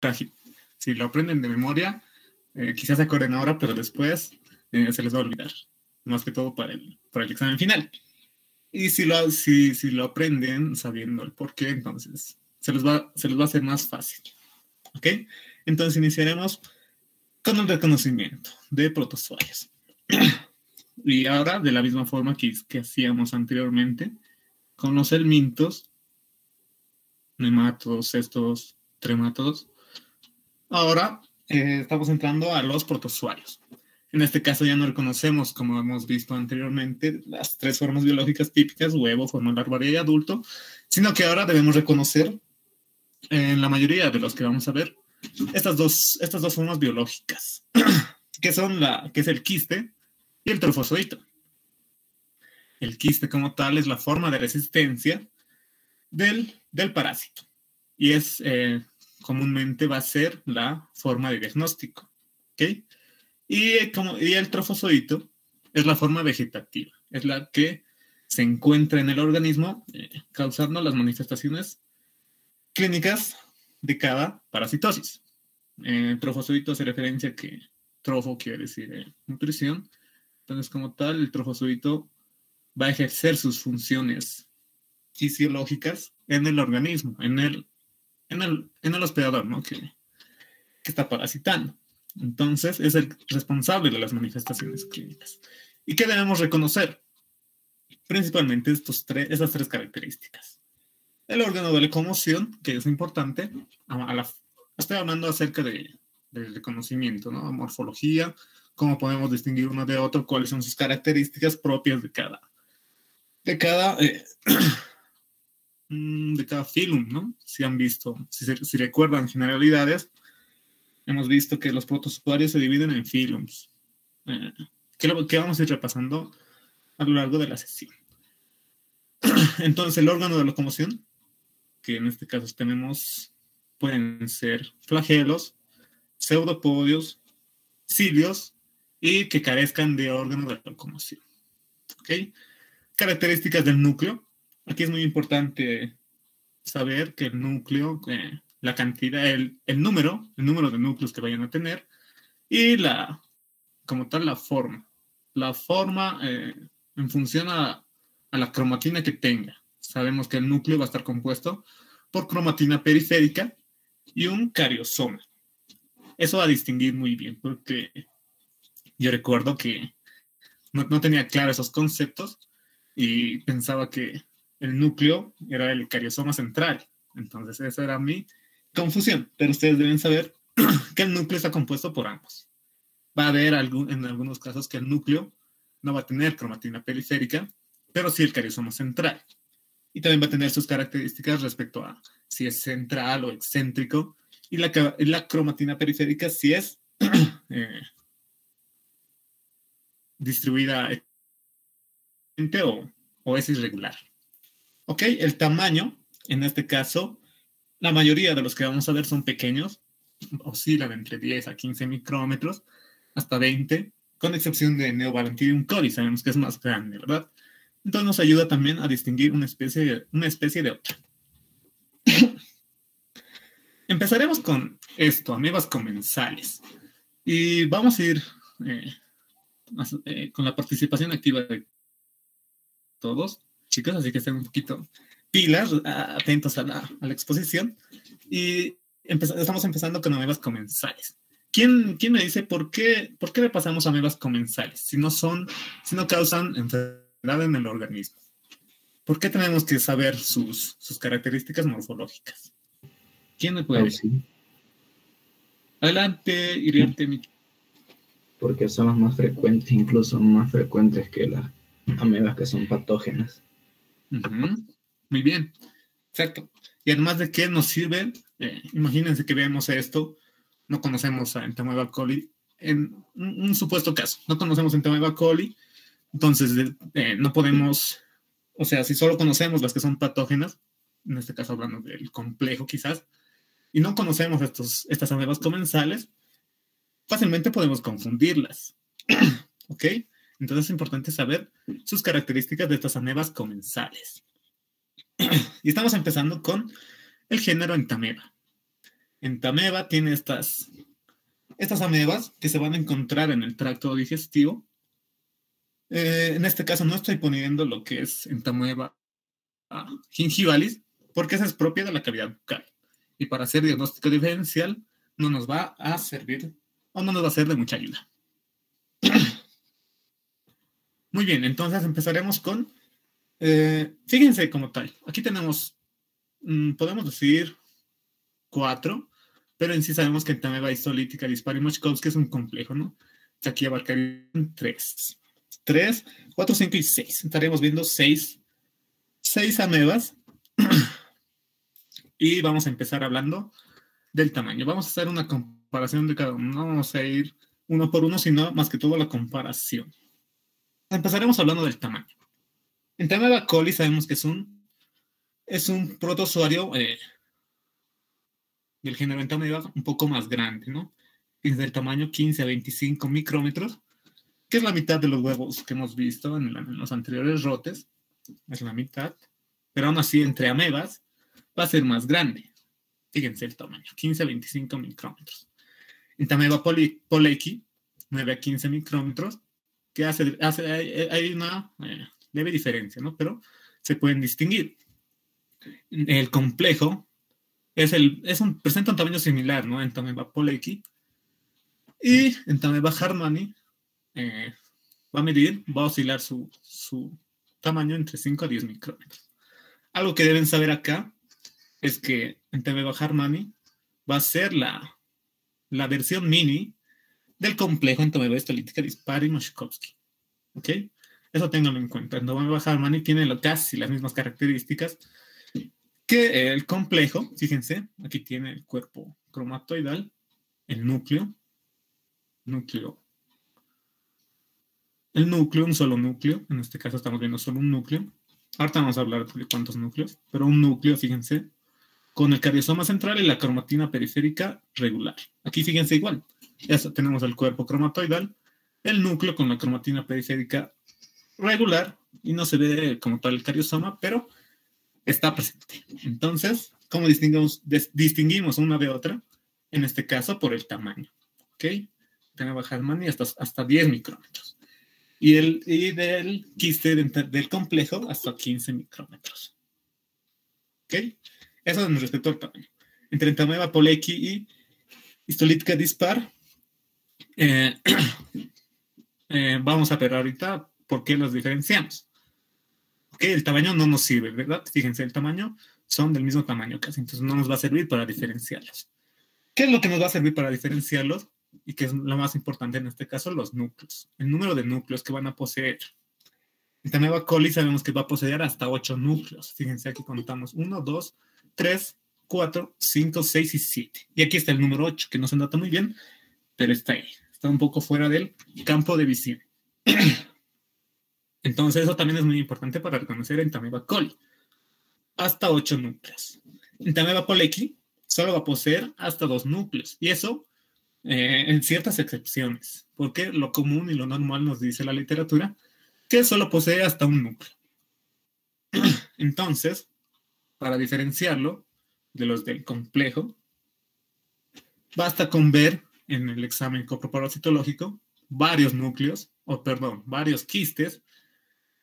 frágil. Si lo aprenden de memoria, quizás se acuerden ahora, pero después se les va a olvidar. Más que todo para el examen final. Y si lo aprenden sabiendo el porqué, entonces se les va a hacer más fácil. ¿Ok? Entonces iniciaremos con el reconocimiento de protozoarios. Y ahora, de la misma forma que hacíamos anteriormente, con los helmintos, nematodos, cestos, tremátodos, ahora estamos entrando a los protozoarios. En este caso ya no reconocemos, como hemos visto anteriormente, las 3 formas biológicas típicas, huevo, forma larvaria y adulto, sino que ahora debemos reconocer, en la mayoría de los que vamos a ver, estas dos formas biológicas, que es el quiste y el trofozoito. El quiste como tal es la forma de resistencia del parásito y comúnmente va a ser la forma de diagnóstico. ¿Ok? Y el trofozoito es la forma vegetativa, es la que se encuentra en el organismo causando las manifestaciones clínicas de cada parasitosis. Trofozoito hace referencia a que trofo quiere decir nutrición. Entonces, como tal, el trofozoito va a ejercer sus funciones fisiológicas en el organismo, en el hospedador, ¿no? que está parasitando. Entonces, es el responsable de las manifestaciones clínicas. ¿Y qué debemos reconocer? Principalmente esas 3 características. El órgano de locomoción, que es importante, estoy hablando acerca del reconocimiento, ¿no? Morfología, cómo podemos distinguir uno de otro, cuáles son sus características propias de cada filum, ¿no? Si recuerdan generalidades, hemos visto que los protozoarios se dividen en filums, que vamos a ir repasando a lo largo de la sesión. Entonces, el órgano de locomoción, que en este caso pueden ser flagelos, pseudopodios, cilios y que carezcan de órgano de locomoción. ¿Ok? Características del núcleo. Aquí es muy importante saber que el núcleo, la cantidad, el número de núcleos que vayan a tener y como tal la forma. La forma en función a la cromatina que tenga. Sabemos que el núcleo va a estar compuesto por cromatina periférica y un cariosoma. Eso va a distinguir muy bien, porque yo recuerdo que no tenía claros esos conceptos y pensaba que el núcleo era el cariosoma central. Entonces esa era mi confusión. Pero ustedes deben saber que el núcleo está compuesto por ambos. Va a haber en algunos casos que el núcleo no va a tener cromatina periférica, pero sí el cariosoma central. Y también va a tener sus características respecto a si es central o excéntrico. Y la cromatina periférica si es distribuida o es irregular. Ok, el tamaño, en este caso, la mayoría de los que vamos a ver son pequeños, oscilan entre 10 a 15 micrómetros, hasta 20, con excepción de Neobalantidium coli, sabemos que es más grande, ¿verdad? Entonces nos ayuda también a distinguir una especie de otra. Empezaremos con esto, amebas comensales. Y vamos a ir con la participación activa de todos, chicos, así que estén un poquito pilas, atentos a la exposición. Y estamos empezando con amebas comensales. ¿Quién me dice por qué repasamos amebas comensales si no causan enfermedad en el organismo? ¿Por qué tenemos que saber sus características morfológicas? ¿Quién me puede decir? Adelante, Iriarte. Porque son las más frecuentes, incluso más frecuentes que las amebas que son patógenas. Muy bien, exacto. Y además de qué nos sirve, imagínense que vemos esto, no conocemos a Entamoeba coli, en un supuesto caso, no conocemos a Entamoeba coli, entonces no podemos, o sea, si solo conocemos las que son patógenas, en este caso hablando del complejo quizás, y no conocemos estas amebas comensales, fácilmente podemos confundirlas. ¿Ok? Entonces es importante saber sus características de estas amebas comensales. Y estamos empezando con el género Entameba. Entameba tiene estas amebas que se van a encontrar en el tracto digestivo. En este caso no estoy poniendo lo que es Entamoeba gingivalis, porque esa es propia de la cavidad bucal. Y para hacer diagnóstico diferencial no nos va a servir o no nos va a ser de mucha ayuda. Muy bien, entonces empezaremos con, fíjense como tal, aquí tenemos, podemos decir 4, pero en sí sabemos que Entamoeba histolítica dispar y Mochkowski es un complejo, ¿no? Aquí abarcarían 3, 4, 5 y 6. Estaremos viendo 6 amebas. Y vamos a empezar hablando del tamaño. Vamos a hacer una comparación de cada uno. No vamos a ir uno por uno, sino más que todo la comparación. Empezaremos hablando del tamaño. Entamoeba coli sabemos que es un protozoario del género Entamoeba un poco más grande, ¿no? Es del tamaño 15 a 25 micrómetros, que es la mitad de los huevos que hemos visto en los anteriores rotes. Es la mitad. Pero aún así, entre amebas, va a ser más grande. Fíjense el tamaño, 15 a 25 micrómetros. Entamoeba poleki, 9 a 15 micrómetros, que hay una leve diferencia, ¿no? Pero se pueden distinguir. El complejo presenta un tamaño similar, ¿no? Entamoeba poleki. Y Entamoeba harmani va a oscilar su tamaño entre 5 a 10 micrómetros. Algo que deben saber acá es que Entamoeba harmani va a ser la versión mini del complejo Entamoeba histolítica dispar y Mochkowski. ¿Ok? Eso ténganlo en cuenta. Entamoeba harmani tiene casi las mismas características que el complejo. Fíjense, aquí tiene el cuerpo cromatoidal, el núcleo, un solo núcleo. En este caso estamos viendo solo un núcleo. Ahorita vamos a hablar de cuántos núcleos, pero un núcleo, fíjense, con el cariosoma central y la cromatina periférica regular. Aquí fíjense igual. Ya tenemos el cuerpo cromatoidal, el núcleo con la cromatina periférica regular, y no se ve como tal el cariosoma, pero está presente. Entonces, ¿cómo distinguimos una de otra? En este caso, por el tamaño. ¿Ok? Entamoeba harmani hasta 10 micrómetros. Y del quiste del complejo hasta 15 micrómetros. ¿Ok? Eso en respecto al tamaño. Entre Entamoeba poleki y histolítica dispar, vamos a ver ahorita por qué los diferenciamos. ¿Ok? El tamaño no nos sirve, ¿verdad? Fíjense, el tamaño son del mismo tamaño casi, entonces no nos va a servir para diferenciarlos. ¿Qué es lo que nos va a servir para diferenciarlos? Y que es lo más importante en este caso, los núcleos. El número de núcleos que van a poseer. Entamoeba coli sabemos que va a poseer hasta 8 núcleos. Fíjense, aquí contamos 1, 2, 3, 4, 5, 6 y 7. Y aquí está el número 8, que no se nota muy bien, pero está ahí. Está un poco fuera del campo de visión. Entonces, eso también es muy importante para reconocer Entamoeba coli. Hasta 8 núcleos. Entamoeba poleki solo va a poseer hasta 2 núcleos. Y eso en ciertas excepciones, porque lo común y lo normal nos dice la literatura que solo posee hasta un núcleo. Entonces, para diferenciarlo de los del complejo, basta con ver en el examen coproparasitológico varios varios quistes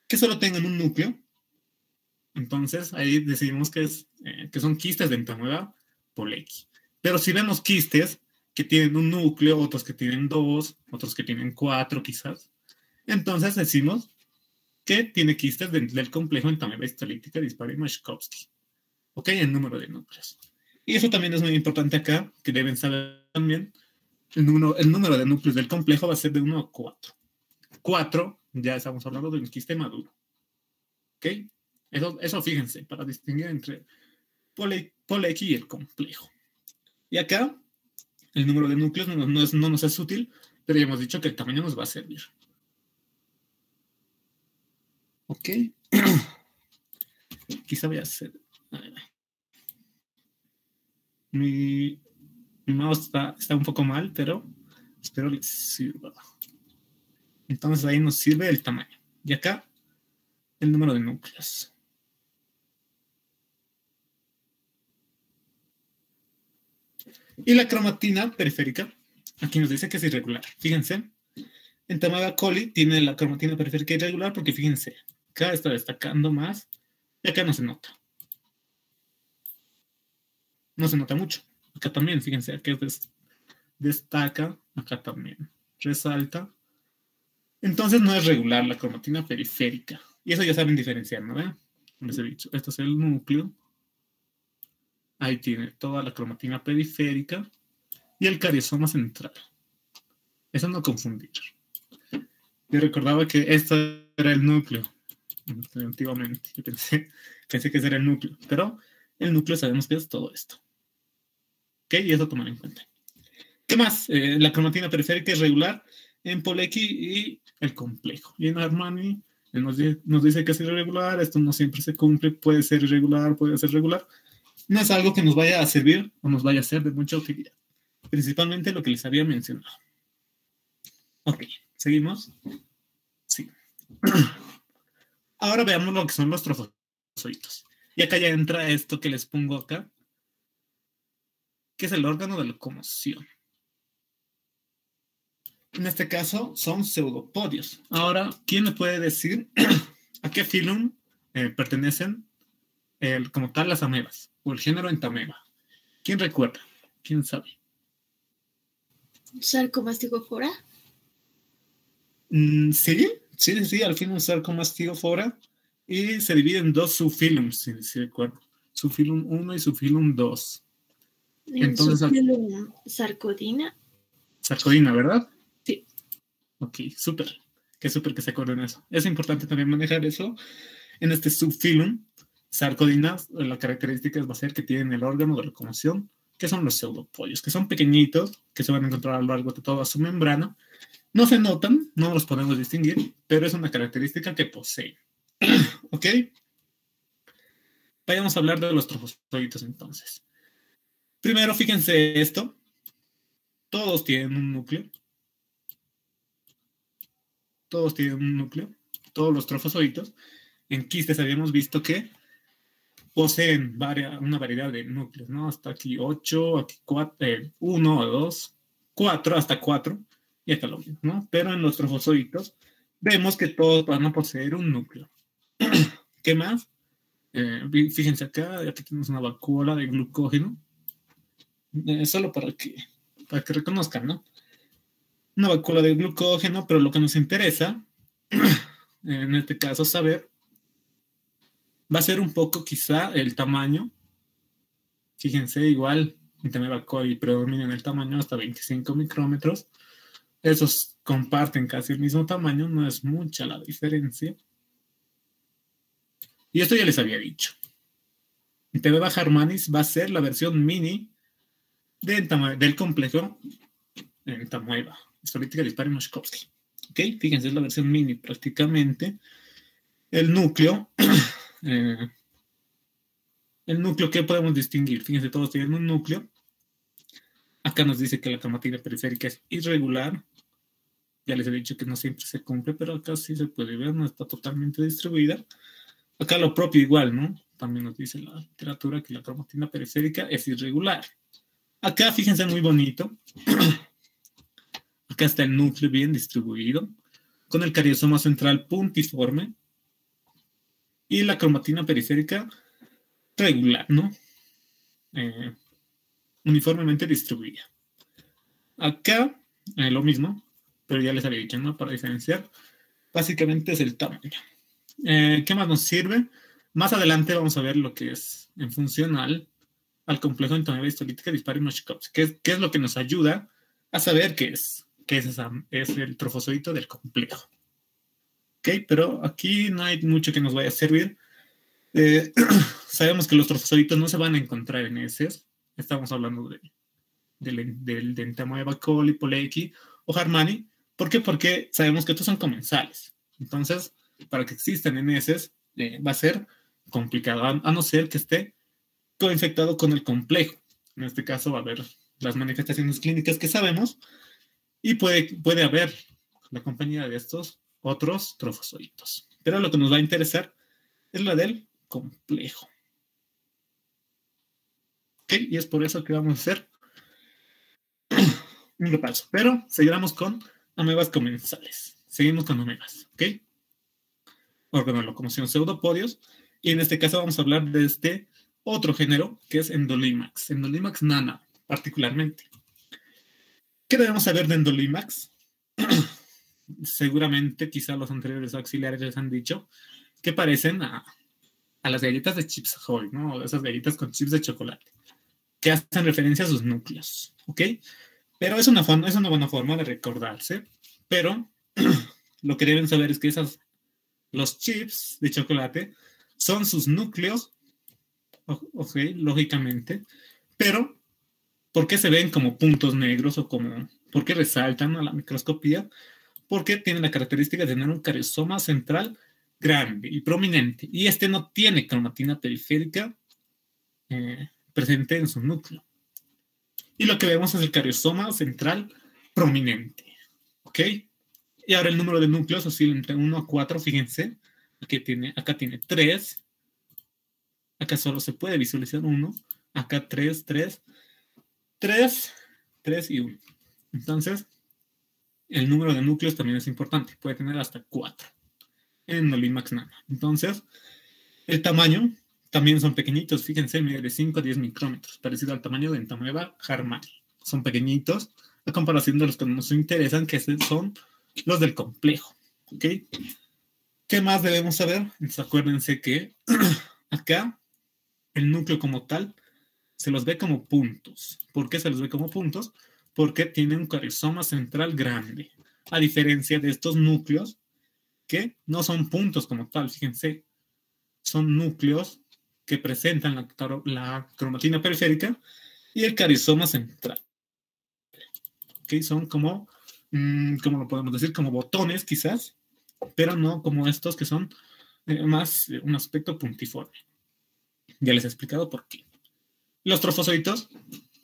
que solo tengan un núcleo. Entonces, ahí decidimos que son quistes de Entamoeba poleki. Pero si vemos quistes que tienen un núcleo, otros que tienen 2, otros que tienen 4 quizás, entonces decimos que tiene quistes del complejo Entamoeba histolítica dispar y Mochkowski. ¿Ok? El número de núcleos. Y eso también es muy importante acá, que deben saber también, el número de núcleos del complejo va a ser de 1 a 4. 4, ya estamos hablando de un quiste maduro. ¿Ok? Eso fíjense, para distinguir entre poleki y el complejo. Y acá, el número de núcleos no nos es útil, pero ya hemos dicho que el tamaño nos va a servir. ¿Ok? Quizá voy a hacer... Mi mouse está un poco mal, pero espero les sirva. Entonces ahí nos sirve el tamaño. Y acá, el número de núcleos. Y la cromatina periférica, aquí nos dice que es irregular. Fíjense, en Amoeba coli tiene la cromatina periférica irregular porque fíjense, acá está destacando más y acá no se nota. No se nota mucho. Acá también, fíjense, aquí destaca, acá también resalta. Entonces no es regular la cromatina periférica. Y eso ya saben diferenciar, ¿no? Les he dicho, este es el núcleo. Ahí tiene toda la cromatina periférica y el cariosoma central. Eso no confundir. Yo recordaba que esto era el núcleo. Antiguamente. Yo pensé que ese era el núcleo. Pero el núcleo sabemos que es todo esto. ¿Ok? Y eso tomar en cuenta. ¿Qué más? La cromatina periférica es regular en Polecki y el complejo. Y en Armani nos dice que es irregular, esto no siempre se cumple, puede ser irregular, puede ser regular. No es algo que nos vaya a servir o nos vaya a ser de mucha utilidad. Principalmente lo que les había mencionado. Ok, ¿seguimos? Sí. Ahora veamos lo que son los trofozoitos. Y acá ya entra esto que les pongo acá, que es el órgano de locomoción. En este caso son pseudopodios. Ahora, ¿quién me puede decir a qué filum pertenecen como tal las amebas o el género Entamoeba? ¿Quién recuerda? ¿Quién sabe? ¿Sarcomastigofora? Sí, al filum Sarcomastigofora. Y se divide en dos subfilums, si recuerdo. Subfilum 1 y subfilum 2. Entonces, subfilum Sarcodina. Sarcodina, ¿verdad? Sí. Ok, súper. Qué súper que se acuerden eso. Es importante también manejar eso. En este subfilum, Sarcodina, la característica va a ser que tienen el órgano de locomoción, que son los pseudopodios, que son pequeñitos, que se van a encontrar a lo largo de toda su membrana. No se notan, no los podemos distinguir, pero es una característica que poseen. ¿Ok? Vayamos a hablar de los trofozoitos entonces. Primero, fíjense esto. Todos tienen un núcleo. Todos tienen un núcleo. Todos los trofozoitos. En quistes habíamos visto que poseen una variedad de núcleos, ¿no? Hasta aquí 8, aquí 4, 1 o 2, 4, hasta 4, y acá lo mismo, ¿no? Pero en los trofozoitos vemos que todos van a poseer un núcleo. ¿Qué más? Fíjense acá, aquí tenemos una vacuola de glucógeno, solo para que reconozcan, ¿no? Una vacuola de glucógeno, pero lo que nos interesa, en este caso, saber, va a ser un poco quizá el tamaño. Fíjense, igual, Entamoeba coli predomina en el tamaño hasta 25 micrómetros. Esos comparten casi el mismo tamaño, no es mucha la diferencia. Y esto ya les había dicho. Entamoeba harmanis va a ser la versión mini del complejo Entamoeba, Histolytica dispari Moshkovsky. ¿Ok? Fíjense, es la versión mini prácticamente. El núcleo, ¿qué podemos distinguir? Fíjense, todos tienen un núcleo. Acá nos dice que la cromatina periférica es irregular. Ya les he dicho que no siempre se cumple, pero acá sí se puede ver, no está totalmente distribuida. Acá lo propio igual, ¿no? También nos dice la literatura que la cromatina periférica es irregular. Acá, fíjense, muy bonito. Acá está el núcleo bien distribuido, con el cariosoma central puntiforme y la cromatina periférica regular, ¿no? Uniformemente distribuida. Acá, lo mismo, pero ya les había dicho, ¿no? Para diferenciar, básicamente es el tamaño. ¿Qué más nos sirve? Más adelante vamos a ver lo que es en funcional al complejo Entamoeba histolítica dispari Moshkovsky. ¿Qué es lo que nos ayuda a saber qué es? Es el trofozoito del complejo. ¿Ok? Pero aquí no hay mucho que nos vaya a servir. Sabemos que los trofozoitos no se van a encontrar en heces. Estamos hablando de Entamoeba coli, Polecki o Harmani. ¿Por qué? Porque sabemos que estos son comensales. Entonces, para que existan en heces, va a ser complicado, a no ser que esté coinfectado con el complejo. En este caso va a haber las manifestaciones clínicas que sabemos y puede haber la compañía de estos otros trofozoitos. Pero lo que nos va a interesar es la del complejo. ¿Ok? Y es por eso que vamos a hacer un repaso. Pero seguiremos con amebas comensales. Seguimos con amebas, ¿ok? Órgano de locomoción pseudopodios. Y en este caso vamos a hablar de este otro género que es Endolimax. Endolimax nana, particularmente. ¿Qué debemos saber de Endolimax? Seguramente, quizá los anteriores auxiliares les han dicho que parecen a las galletas de Chips Ahoy, ¿no? Esas galletas con chips de chocolate, que hacen referencia a sus núcleos, ¿ok? Pero es una buena forma de recordarse, pero lo que deben saber es que los chips de chocolate son sus núcleos, ok, lógicamente, pero ¿por qué se ven como puntos negros o por qué resaltan a la microscopía? Porque tienen la característica de tener un cariosoma central grande y prominente, y este no tiene cromatina periférica presente en su núcleo. Y lo que vemos es el cariosoma central prominente, ¿ok? Y ahora el número de núcleos oscila entre 1 a 4, fíjense, acá tiene 3, acá solo se puede visualizar 1, acá 3 y 1. Entonces, el número de núcleos también es importante, puede tener hasta 4 en Endolimax nana. Entonces, el tamaño también son pequeñitos, fíjense, mide de 5 a 10 micrómetros, parecido al tamaño de Entamoeba harmani. Son pequeñitos, a comparación de los que nos interesan, que son los del complejo, ¿ok? ¿Qué más debemos saber? Pues acuérdense que acá el núcleo como tal se los ve como puntos. ¿Por qué se los ve como puntos? Porque tiene un cariosoma central grande, a diferencia de estos núcleos que no son puntos como tal, fíjense, son núcleos que presentan la cromatina periférica y el carizoma central. ¿Okay? Son como lo podemos decir, como botones quizás, pero no como estos que son más un aspecto puntiforme. Ya les he explicado por qué. Los trofozoitos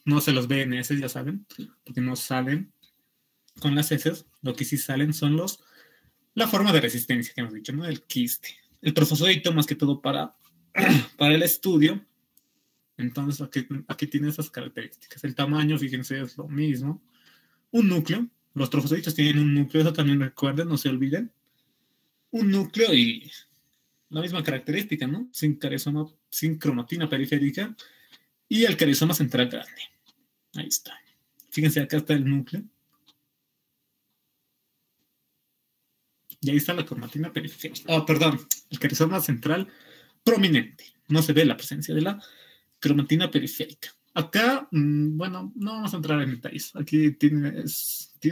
no se los ve en heces, ya saben, porque no salen con las heces. Lo que sí salen son la forma de resistencia que hemos dicho, ¿no? El quiste. El trofozoito, más que todo para el estudio. Entonces, aquí tiene esas características. El tamaño, fíjense, es lo mismo. Un núcleo. Los trofozoitos tienen un núcleo, eso también recuerden, no se olviden. Un núcleo y la misma característica, ¿no? Sin cromatina periférica y el carizoma central grande. Ahí está. Fíjense, acá está el núcleo. Y ahí está la cromatina periférica. Perdón, el carizoma central prominente. No se ve la presencia de la cromatina periférica. Acá, bueno, no vamos a entrar en detalles. Aquí tiene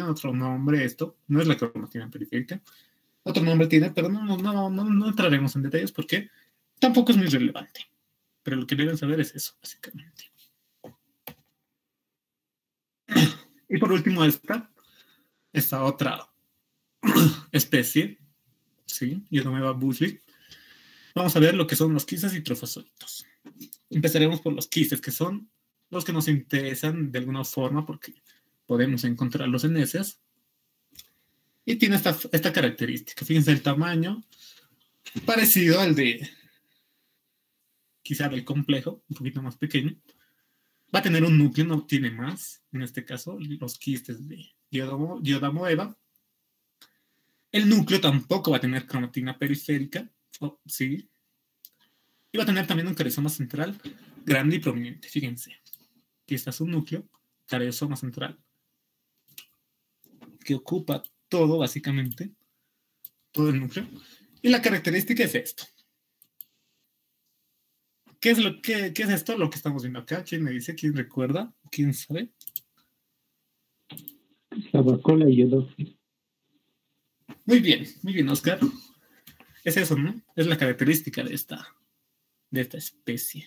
otro nombre esto. No es la cromatina periférica. Otro nombre tiene, pero no entraremos en detalles porque tampoco es muy relevante. Pero lo que deben saber es eso, básicamente. Y por último, esta otra especie, ¿sí? Iodomeba bushley. Vamos a ver lo que son los quistes y trofozoitos. Empezaremos por los quistes, que son los que nos interesan de alguna forma porque podemos encontrarlos en heces. Y tiene esta característica. Fíjense el tamaño parecido al de quizá del complejo, un poquito más pequeño. Va a tener un núcleo, no tiene más. En este caso, los quistes de Iodamoeba. El núcleo tampoco va a tener cromatina periférica, sí. Y va a tener también un carizoma central grande y prominente. Fíjense. Aquí está su núcleo, carizoma central, que ocupa todo, básicamente, todo el núcleo. Y la característica es esto. ¿Qué es esto? Lo que estamos viendo acá. ¿Quién me dice? ¿Quién recuerda? ¿Quién sabe? La vacuola iodophila. Muy bien, Oscar. Es eso, ¿no? Es la característica de esta especie.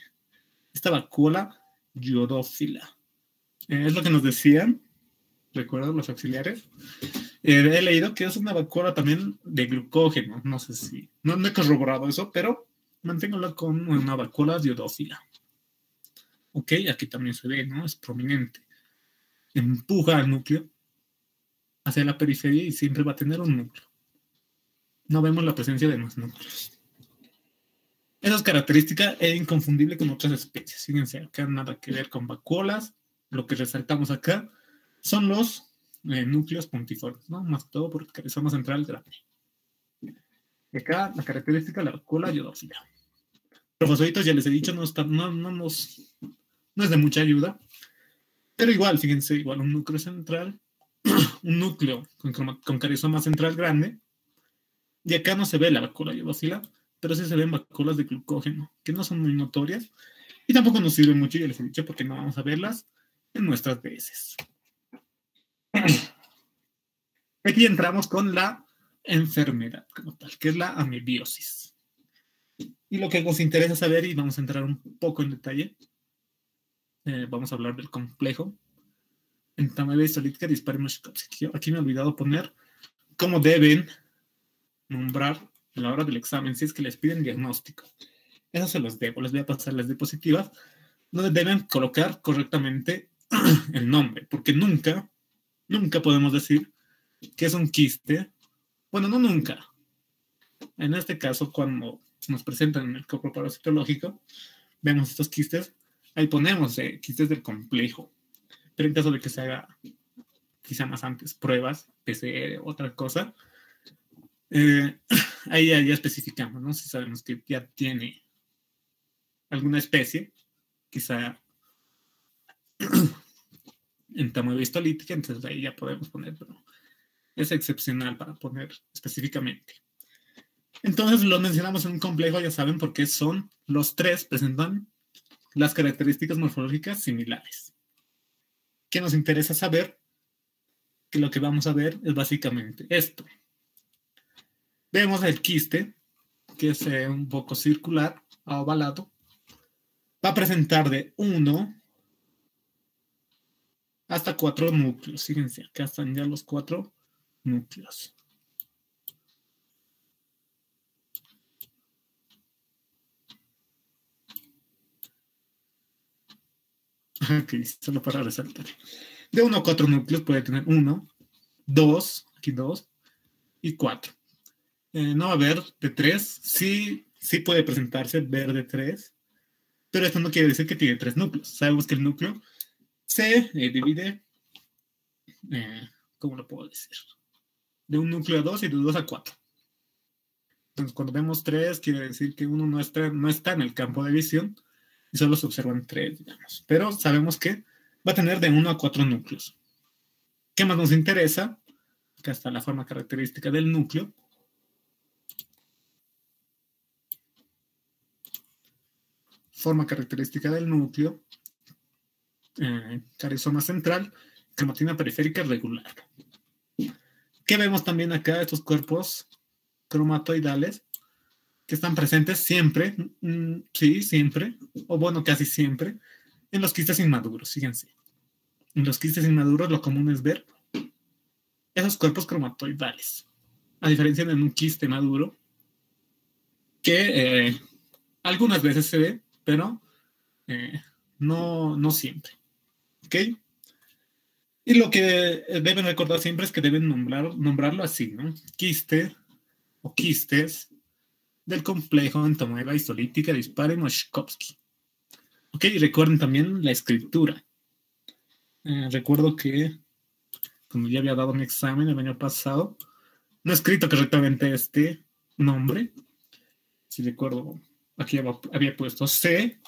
Esta vacuola iodophila. Es lo que nos decían, ¿recuerdan los auxiliares? He leído que es una vacuola también de glucógeno. No sé si... No he corroborado eso, pero manténgalo con una vacuola iodophila. Ok, aquí también se ve, ¿no? Es prominente. Empuja al núcleo hacia la periferia y siempre va a tener un núcleo. No vemos la presencia de más núcleos. Esa es característica e inconfundible con otras especies. Fíjense, acá nada que ver con vacuolas. Lo que resaltamos acá son los núcleos puntiformes, ¿no? Más que todo porque carizoma central grande. Y acá la característica de la vacuola iodófila. Trofosoditos, ya les he dicho, no es de mucha ayuda. Pero igual, fíjense, igual un núcleo central, un núcleo con carizoma central grande. Y acá no se ve la vacuola iodófila, pero sí se ven vacuolas de glucógeno, que no son muy notorias. Y tampoco nos sirve mucho, ya les he dicho, porque no vamos a verlas en nuestras veces. Aquí entramos con la enfermedad como tal, que es la amebiosis. Y lo que nos interesa saber, y vamos a entrar un poco en detalle, vamos a hablar del complejo entamoeba histolítica dispar Moshkovsky. Aquí me he olvidado poner cómo deben nombrar a la hora del examen, si es que les piden diagnóstico. Eso se los debo, les voy a pasar las diapositivas, donde deben colocar correctamente el nombre, porque nunca podemos decir que es un quiste. Bueno, no nunca. En este caso, cuando nos presentan en el campo parasitológico, vemos estos quistes, ahí ponemos quistes del complejo. Pero en caso de que se haga, quizá más antes, pruebas, PCR, otra cosa, ahí ya especificamos, ¿no? Si sabemos que ya tiene alguna especie, quizá entamoeba histolítica, entonces ahí ya podemos poner, pero es excepcional para poner específicamente. Entonces lo mencionamos en un complejo, ya saben, porque son los tres, presentan las características morfológicas similares. ¿Qué nos interesa saber? Que lo que vamos a ver es básicamente esto. Vemos el quiste, que es un poco circular, ovalado. Va a presentar de 1 hasta 4 núcleos. Fíjense, acá están ya los 4 núcleos. Ok, solo para resaltar. De 1 a 4 núcleos puede tener 1, 2, aquí 2, y 4. No va a haber de 3, sí puede presentarse ver de 3, pero esto no quiere decir que tiene 3 núcleos. Sabemos que el núcleo se divide, ¿cómo lo puedo decir? De un núcleo a 2 y de 2 a 4. Entonces, cuando vemos 3, quiere decir que uno no está en el campo de visión y solo se observan 3, digamos. Pero sabemos que va a tener de 1 a 4 núcleos. ¿Qué más nos interesa? Acá está la forma característica del núcleo. Forma característica del núcleo. Carizoma central, cromatina periférica regular. ¿Qué vemos también acá? Estos cuerpos cromatoidales que están presentes siempre, sí, siempre, o bueno, casi siempre, en los quistes inmaduros, fíjense. En los quistes inmaduros lo común es ver esos cuerpos cromatoidales, a diferencia de un quiste maduro, que algunas veces se ve, pero no siempre. ¿Ok? Y lo que deben recordar siempre es que deben nombrarlo así, ¿no? Quiste o quistes del complejo entamoeba histolítica dispare Moshkovsky. Ok, y recuerden también la escritura. Recuerdo que, como ya había dado mi examen el año pasado, no he escrito correctamente este nombre. Si recuerdo, aquí había puesto C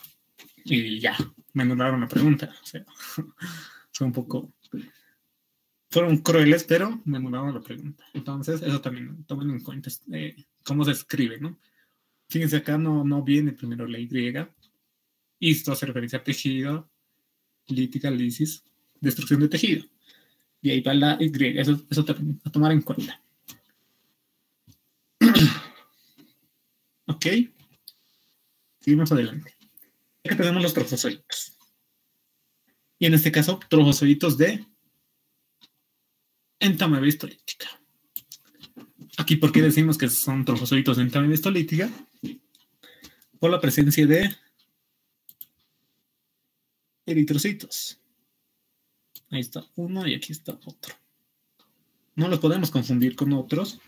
y ya, me anularon la pregunta. O sea, fueron crueles, pero me anularon la pregunta. Entonces, eso también tomen en cuenta cómo se escribe, ¿no? Fíjense, acá no viene primero la Y. Histo hace referencia a tejido, lítica, lisis, destrucción de tejido. Y ahí va la Y. Eso también a tomar en cuenta. Ok. Seguimos adelante. Acá tenemos los trofozoitos. Y en este caso, trofozoitos de entamoeba histolítica. Aquí, ¿por qué decimos que son trofozoitos de entamoeba histolítica? Por la presencia de eritrocitos. Ahí está uno y aquí está otro. No los podemos confundir con otros.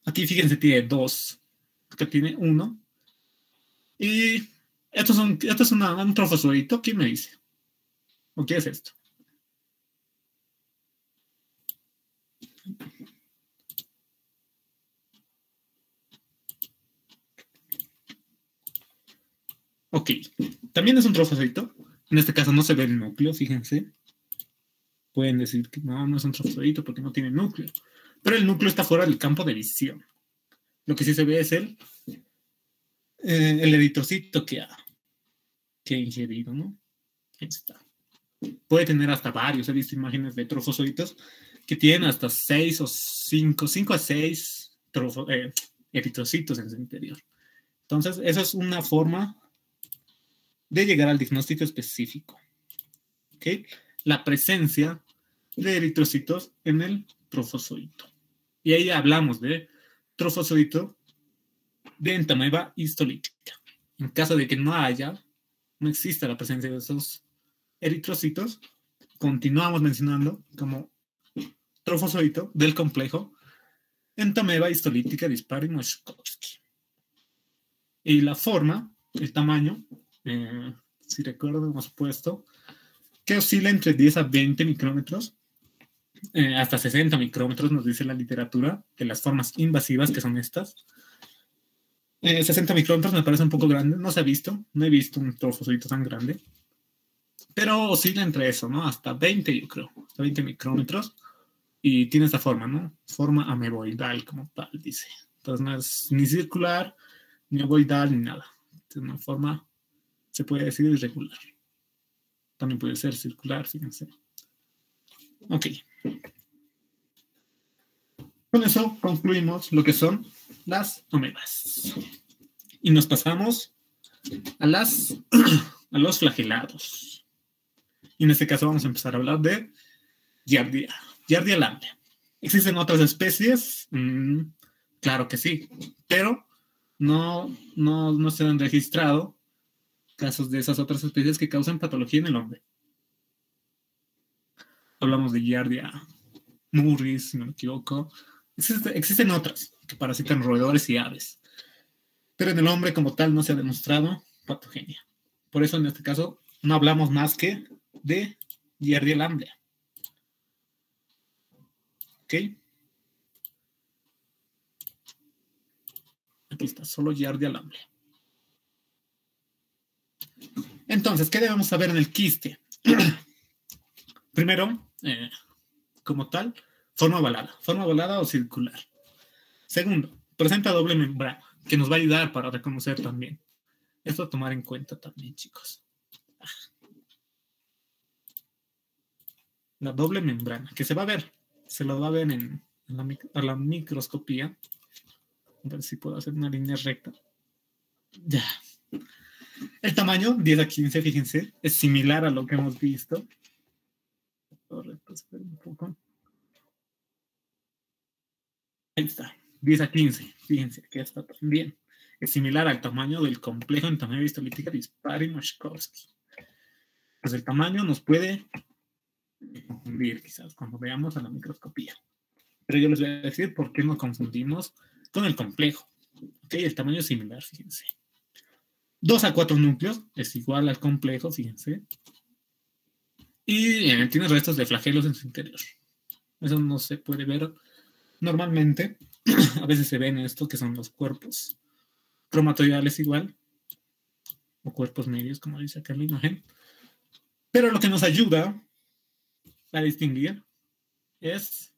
Aquí, fíjense, tiene 2. Acá tiene 1. Y esto es un trofozoito. ¿Quién me dice? ¿O qué es esto? Ok, también es un trofocito. En este caso no se ve el núcleo, fíjense. Pueden decir que no es un trofocito porque no tiene núcleo. Pero el núcleo está fuera del campo de visión. Lo que sí se ve es el eritrocito que ha ingerido, ¿no? Ahí está. Puede tener hasta varios. He visto imágenes de trofocitos que tienen hasta 6 o 5 a 6 eritrocitos en su interior. Entonces, esa es una forma de llegar al diagnóstico específico. ¿Okay? La presencia de eritrocitos en el trofozoito. Y ahí hablamos de trofozoito de entamoeba histolítica. En caso de que no exista la presencia de esos eritrocitos, continuamos mencionando como trofozoito del complejo entamoeba histolítica Dispari-Moshkovsky. Y la forma, el tamaño, si recuerdo, hemos puesto que oscila entre 10 a 20 micrómetros, hasta 60 micrómetros, nos dice la literatura, de las formas invasivas, que son estas. 60 micrómetros me parece un poco grande, no he visto un trofozoito tan grande, pero oscila entre eso, ¿no? Hasta 20, yo creo, hasta 20 micrómetros, y tiene esta forma, ¿no? Forma ameboidal, como tal, dice. Entonces no es ni circular, ni ovoidal, ni nada. Es una forma, se puede decir, irregular. También puede ser circular, fíjense. Ok. Con eso concluimos lo que son las amebas. Y nos pasamos a los flagelados. Y en este caso vamos a empezar a hablar de Giardia lamblia. ¿Existen otras especies? Claro que sí, pero no se han registrado casos de esas otras especies que causan patología en el hombre. Hablamos de Giardia murris, si no me equivoco. Existen otras que parasitan roedores y aves, pero en el hombre como tal no se ha demostrado patogenia. Por eso en este caso no hablamos más que de Giardia lamblia. ¿Ok? Aquí está, solo Giardia lamblia. Entonces, ¿qué debemos saber en el quiste? Primero, como tal, forma ovalada o circular. Segundo, presenta doble membrana, que nos va a ayudar para reconocer también. Esto a tomar en cuenta también, chicos. La doble membrana, que se va a ver, se lo va a ver a la microscopía. A ver si puedo hacer una línea recta. Ya. El tamaño, 10 a 15, fíjense, es similar a lo que hemos visto. Un poco. Ahí está, 10 a 15, fíjense que está también. Es similar al tamaño del complejo entamoeba histolítica Dispari-Moshkovsky. Pues el tamaño nos puede confundir quizás cuando veamos a la microscopía. Pero yo les voy a decir por qué nos confundimos con el complejo. ¿Okay? El tamaño es similar, fíjense. 2 a 4 núcleos es igual al complejo, fíjense. Y tiene restos de flagelos en su interior. Eso no se puede ver normalmente. A veces se ven esto, que son los cuerpos cromatoidales igual, o cuerpos medios, como dice acá en la imagen. Pero lo que nos ayuda a distinguir es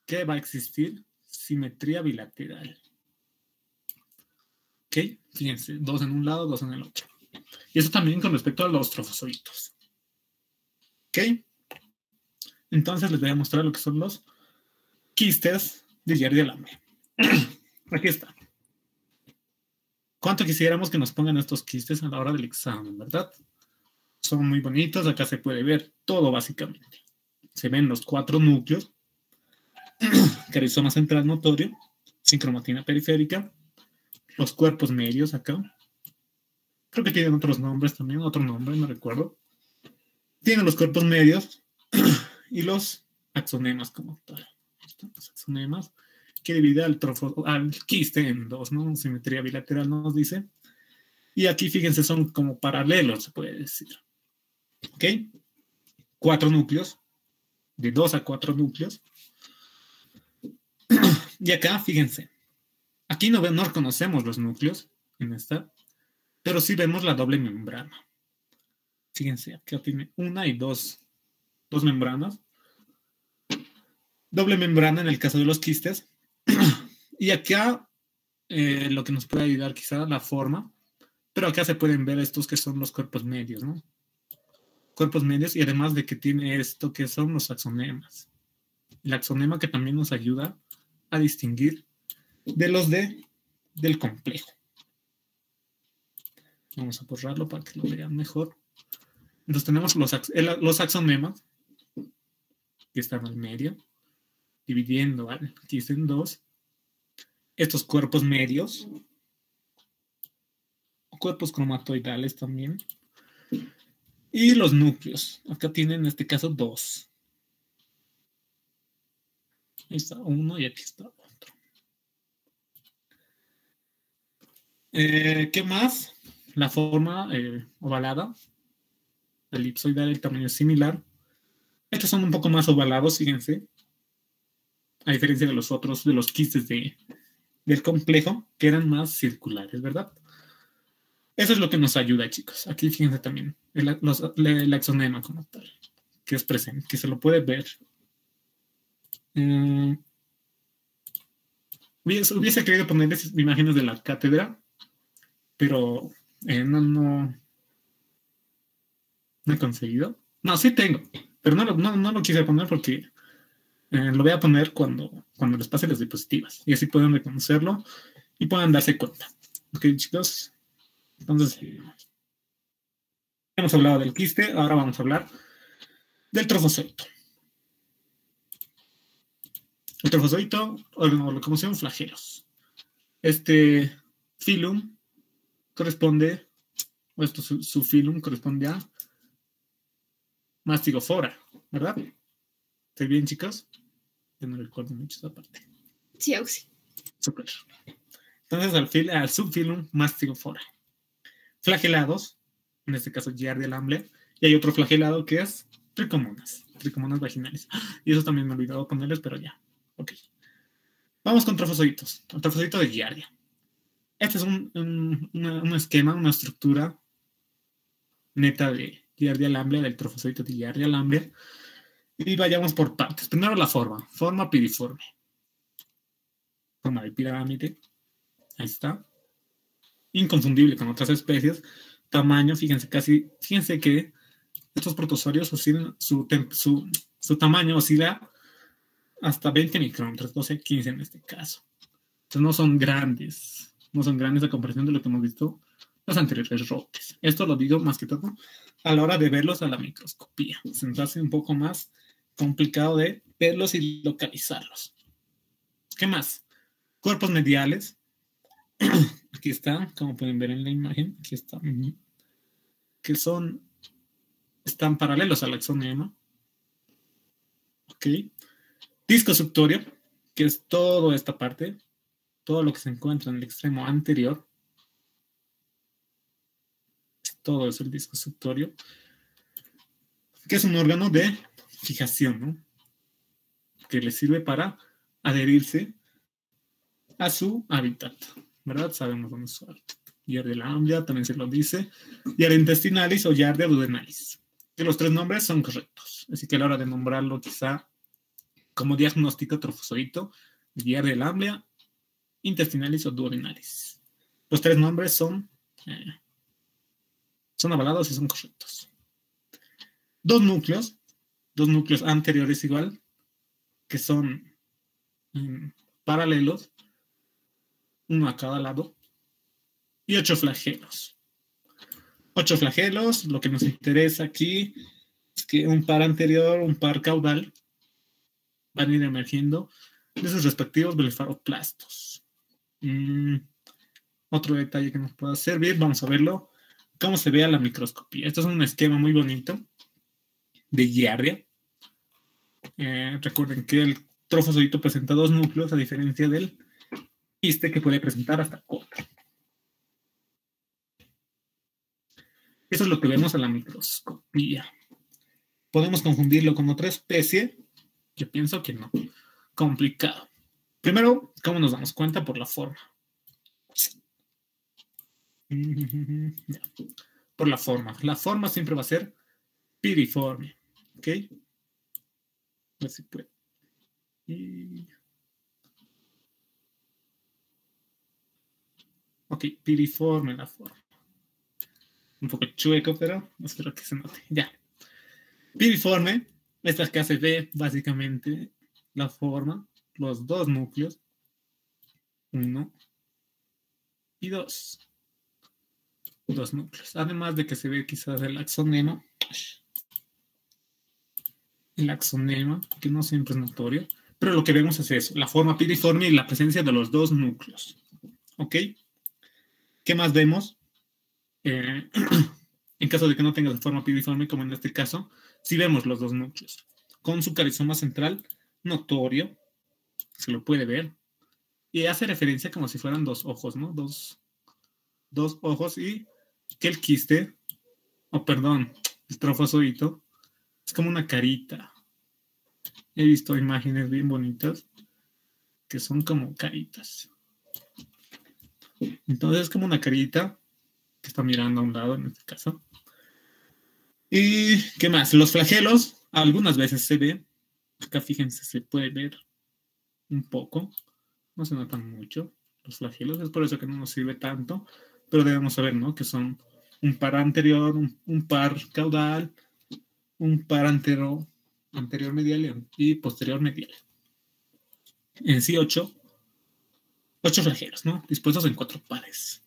que va a existir simetría bilateral. ¿Ok? Fíjense, 2 en un lado, 2 en el otro. Y eso también con respecto a los trofozoitos. ¿Ok? Entonces les voy a mostrar lo que son los quistes de Giardia lamblia. Aquí está. ¿Cuánto quisiéramos que nos pongan estos quistes a la hora del examen, verdad? Son muy bonitos. Acá se puede ver todo básicamente. Se ven los 4 núcleos. Carizoma central notorio, sincromatina periférica, los cuerpos medios acá. Creo que tienen otros nombres también, otro nombre, no recuerdo. Tienen los cuerpos medios y los axonemas como tal. Los axonemas que divide al quiste en 2, ¿no? Simetría bilateral nos dice. Y aquí, fíjense, son como paralelos, se puede decir. ¿Ok? 4 núcleos, de 2 a 4 núcleos. Y acá, fíjense, aquí no reconocemos los núcleos en esta, pero sí vemos la doble membrana. Fíjense, acá tiene una y dos membranas. Doble membrana en el caso de los quistes. Y acá lo que nos puede ayudar quizá la forma, pero acá se pueden ver estos que son los cuerpos medios, ¿no? Cuerpos medios, y además de que tiene esto que son los axonemas. El axonema que también nos ayuda a distinguir de los del complejo. Vamos a borrarlo para que lo vean mejor. Entonces tenemos los axonemas que están al medio, dividiendo al quiste en dos. Estos cuerpos medios, cuerpos cromatoidales también, y los núcleos. Acá tienen en este caso dos. Ahí está uno y aquí está otro. ¿Qué más? La forma ovalada, elipsoidal, el tamaño es similar. Estos son un poco más ovalados, fíjense, a diferencia de los otros, de los quistes del complejo, que eran más circulares, ¿verdad? Eso es lo que nos ayuda, chicos. Aquí fíjense también el axonema como tal, que es presente, que se lo puede ver. Hubiese querido ponerles imágenes de la cátedra, pero no he conseguido. No, sí tengo, pero no lo quise poner porque lo voy a poner cuando les pase las diapositivas, y así pueden reconocerlo y puedan darse cuenta. Ok, chicos. Entonces, hemos hablado del quiste, ahora vamos a hablar del trofozoito. El trofozoito, o lo conocemos flagelos. Este filum corresponde, o su filum corresponde a Mastigofora, ¿verdad? ¿Estoy bien, chicos? Yo no recuerdo mucho esa parte. Sí, Auxi. Súper. Entonces, al subfilum Mastigofora. Flagelados, en este caso Giardia lamblia, y hay otro flagelado que es tricomonas vaginales. Y eso también me he olvidado ponerles, pero ya. Ok. Vamos con trofozoitos. El trofozoito de Giardia. Este es un esquema, una estructura neta de Giardia lamblia, del trofozoito de Giardia lamblia. Y vayamos por partes. Primero la forma. Forma piriforme. Forma de pirámide. Ahí está. Inconfundible con otras especies. Tamaño, fíjense que estos protozoarios oscilan, su tamaño oscila hasta 20 micrómetros, 12, 15 en este caso. Entonces no son grandes a comparación de lo que hemos visto los anteriores roques. Esto lo digo más que todo a la hora de verlos a la microscopía. Se nos hace un poco más complicado de verlos y localizarlos. ¿Qué más? Cuerpos mediales. Aquí están, como pueden ver en la imagen, aquí están, que están paralelos al axonema. Ok. Disco subtorio, que es toda esta parte, todo lo que se encuentra en el extremo anterior. Todo es el disco subtorio, que es un órgano de fijación, ¿no? Que le sirve para adherirse a su hábitat, ¿verdad? Sabemos dónde es su hábitat. Giardia lamblia, también se lo dice. Giardia intestinalis o Giardia duodenalis. Que los tres nombres son correctos. Así que a la hora de nombrarlo, quizá como diagnóstico trofozoito, Giardia lamblia, intestinalis o duodenalis. Los tres nombres son avalados y son correctos. Dos núcleos anteriores igual, que son paralelos, uno a cada lado, y 8 flagelos. 8 flagelos, lo que nos interesa aquí es que un par anterior, un par caudal, van a ir emergiendo de sus respectivos blefaroplastos. Otro detalle que nos pueda servir, vamos a verlo, cómo se ve a la microscopía. Esto es un esquema muy bonito de Giardia. Recuerden que el trofozoito presenta 2 núcleos, a diferencia del quiste que puede presentar hasta 4. Eso es lo que vemos a la microscopía. ¿Podemos confundirlo con otra especie? Yo pienso que no. Complicado. Primero, ¿cómo nos damos cuenta? Por la forma. Ya. Por la forma. La forma siempre va a ser piriforme. ¿Ok? A ver si puede. Ok, piriforme la forma. Un poco chueco, pero espero que se note. Ya. Piriforme, esta que hace de básicamente la forma, los dos núcleos, 1 y 2. Dos núcleos. Además de que se ve quizás el axonema. El axonema, que no siempre es notorio. Pero lo que vemos es eso, la forma piriforme y la presencia de los dos núcleos. ¿Ok? ¿Qué más vemos? En caso de que no tenga forma piriforme, como en este caso, si vemos los dos núcleos. Con su carizoma central notorio, se lo puede ver. Y hace referencia como si fueran dos ojos, ¿no? Dos ojos y que el quiste, el trofozoito, es como una carita. He visto imágenes bien bonitas que son como caritas. Entonces es como una carita que está mirando a un lado en este caso. ¿Y qué más? Los flagelos, algunas veces se ve. Acá fíjense, se puede ver un poco. No se notan mucho los flagelos, es por eso que no nos sirve tanto. Pero debemos saber, ¿no? Que son un par anterior, un par caudal, un par anterior medial y posterior medial. En sí, 8 flagelos, ¿no? Dispuestos en 4 pares.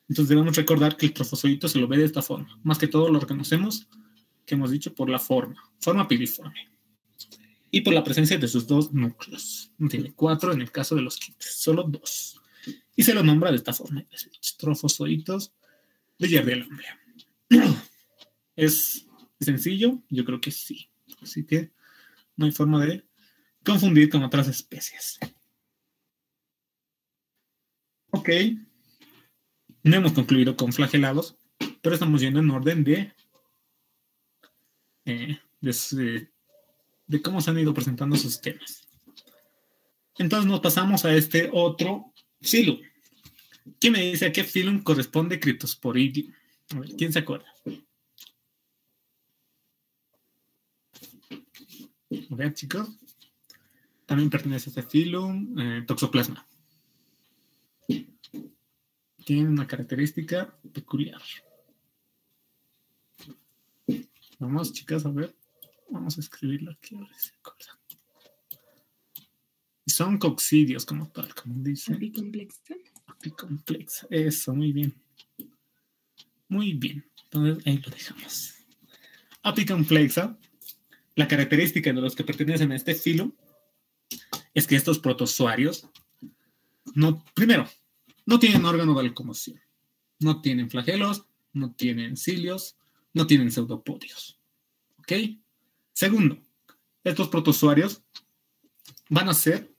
Entonces debemos recordar que el trofozoito se lo ve de esta forma. Más que todo lo reconocemos, que hemos dicho, por la forma piriforme. Y por la presencia de sus dos núcleos. No tiene 4 en el caso de los quistes, solo 2. Y se lo nombra de esta forma. Trofozoitos de Yerbial amblia. ¿Es sencillo? Yo creo que sí. Así que no hay forma de confundir con otras especies. Ok. No hemos concluido con flagelados, pero estamos yendo en orden de cómo se han ido presentando sus temas. Entonces nos pasamos a este otro filum. ¿Quién me dice a qué filum corresponde Cryptosporidium? A ver, ¿quién se acuerda? A ver, chicos. También pertenece a este filum, Toxoplasma. Tiene una característica peculiar. Vamos, chicas, a ver. Vamos a escribirlo aquí, a ver si se acuerdan. Son coccidios como tal, como dice. Apicomplexa. Apicomplexa. Eso, muy bien. Muy bien. Entonces, ahí lo dejamos. Apicomplexa. La característica de los que pertenecen a este filo es que estos protozoarios primero, no tienen órgano de locomoción. No tienen flagelos, no tienen cilios, no tienen pseudopodios. ¿Ok? Segundo, estos protozoarios van a ser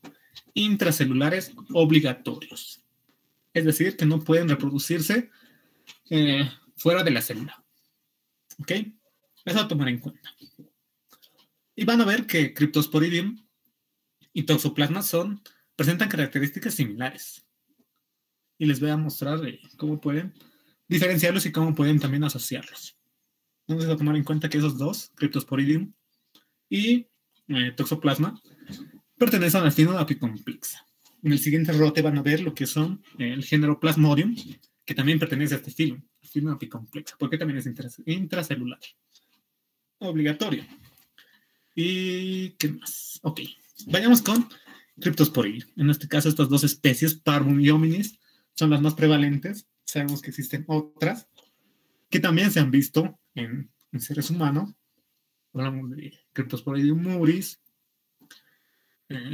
intracelulares obligatorios. Es decir, que no pueden reproducirse fuera de la célula. ¿Ok? Eso a tomar en cuenta. Y van a ver que Cryptosporidium y Toxoplasma presentan características similares. Y les voy a mostrar cómo pueden diferenciarlos y cómo pueden también asociarlos. Entonces, a tomar en cuenta que esos dos, Cryptosporidium y Toxoplasma, pertenecen al filo Apicomplexa. En el siguiente rote van a ver lo que son el género Plasmodium, que también pertenece a este filo Apicomplexa, porque también es intracelular. Obligatorio. ¿Y qué más? Ok, vayamos con Cryptosporidium. En este caso, estas dos especies, Parvum y Hominis, son las más prevalentes. Sabemos que existen otras que también se han visto en seres humanos. Hablamos de Cryptosporidium muris.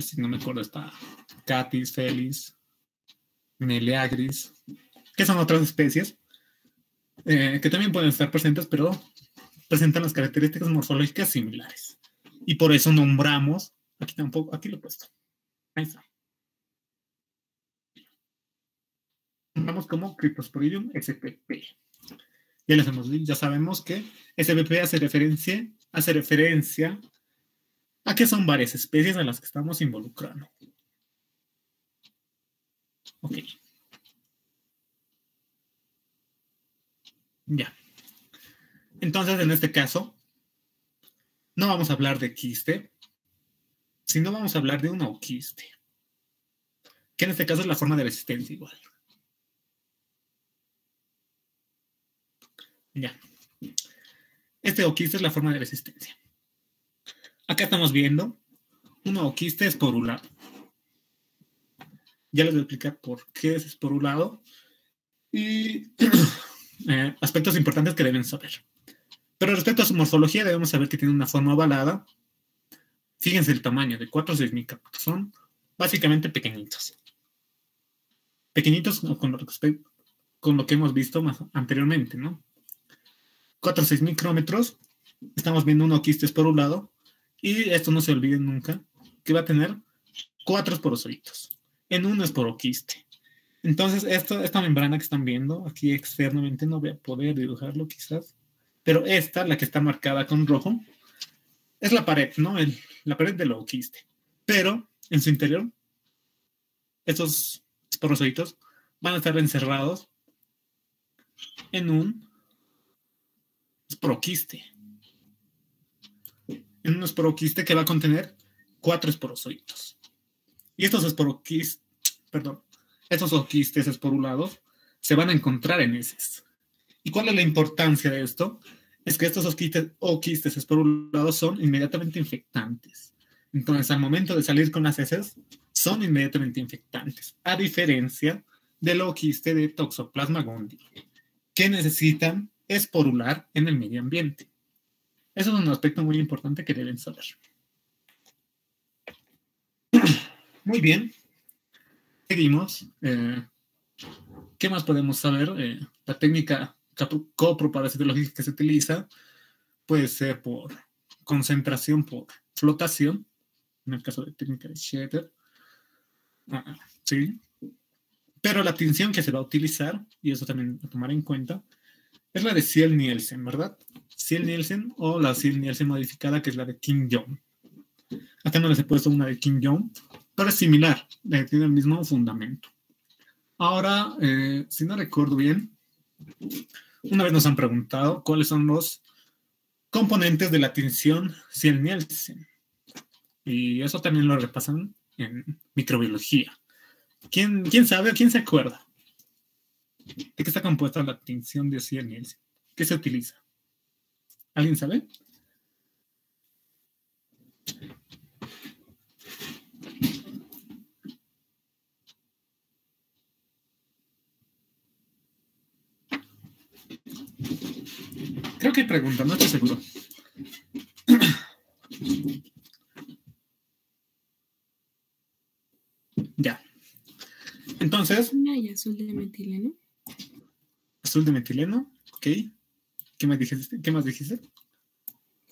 Si no me acuerdo, está Catis, Felis, Meleagris, que son otras especies que también pueden estar presentes, pero presentan las características morfológicas similares. Y por eso nombramos, aquí lo he puesto. Ahí está. Nombramos como Cryptosporidium spp. Ya sabemos que spp hace referencia a que son varias especies a las que estamos involucrando. Ok. Ya. Entonces, en este caso, no vamos a hablar de quiste, sino vamos a hablar de un ooquiste, que en este caso es la forma de resistencia igual. Ya. Este ooquiste es la forma de resistencia. Acá estamos viendo un ooquiste esporulado. Ya les voy a explicar por qué es esporulado y aspectos importantes que deben saber. Pero respecto a su morfología, debemos saber que tiene una forma ovalada. Fíjense el tamaño, de 4 a 6 micrómetros. Son básicamente pequeñitos. Pequeñitos con lo que hemos visto más anteriormente, ¿no? 4 a 6 micrómetros. Estamos viendo un ooquiste esporulado. Y esto no se olviden nunca, que va a tener 4 esporocitos en un esporoquiste. Entonces, esta membrana que están viendo aquí externamente, no voy a poder dibujarlo quizás, pero esta, la que está marcada con rojo, es la pared, ¿no? La pared del ooquiste. Pero en su interior, estos esporocitos van a estar encerrados en un esporoquiste. En un esporoquiste que va a contener 4 esporozoitos. Y estos ooquistes esporulados se van a encontrar en heces. ¿Y cuál es la importancia de esto? Es que estos ooquistes esporulados son inmediatamente infectantes. Entonces, al momento de salir con las heces, son inmediatamente infectantes, a diferencia del ooquiste de Toxoplasma gondii, que necesitan esporular en el medio ambiente. Eso es un aspecto muy importante que deben saber. Muy bien. Seguimos. ¿Qué más podemos saber? La técnica coproparasitológica que se utiliza puede ser por concentración, por flotación, en el caso de técnica de Schetter. Sí. Pero la tinción que se va a utilizar, y eso también a tomar en cuenta, es la de Ziel-Nielsen, ¿verdad? Ziel-Nielsen o la Ziel-Nielsen modificada, que es la de King-Young. Acá no les he puesto una de King-Young, pero es similar, tiene el mismo fundamento. Ahora, si no recuerdo bien, una vez nos han preguntado cuáles son los componentes de la tinción Ziel-Nielsen. Y eso también lo repasan en microbiología. ¿Quién sabe o quién se acuerda de qué está compuesta la tinción de Ziel-Nielsen? ¿Qué se utiliza? ¿Alguien sabe? Creo que hay pregunta, no estoy seguro. Ya. Entonces. Y azul de metileno. Azul de metileno, ok. ¿Qué más dijiste?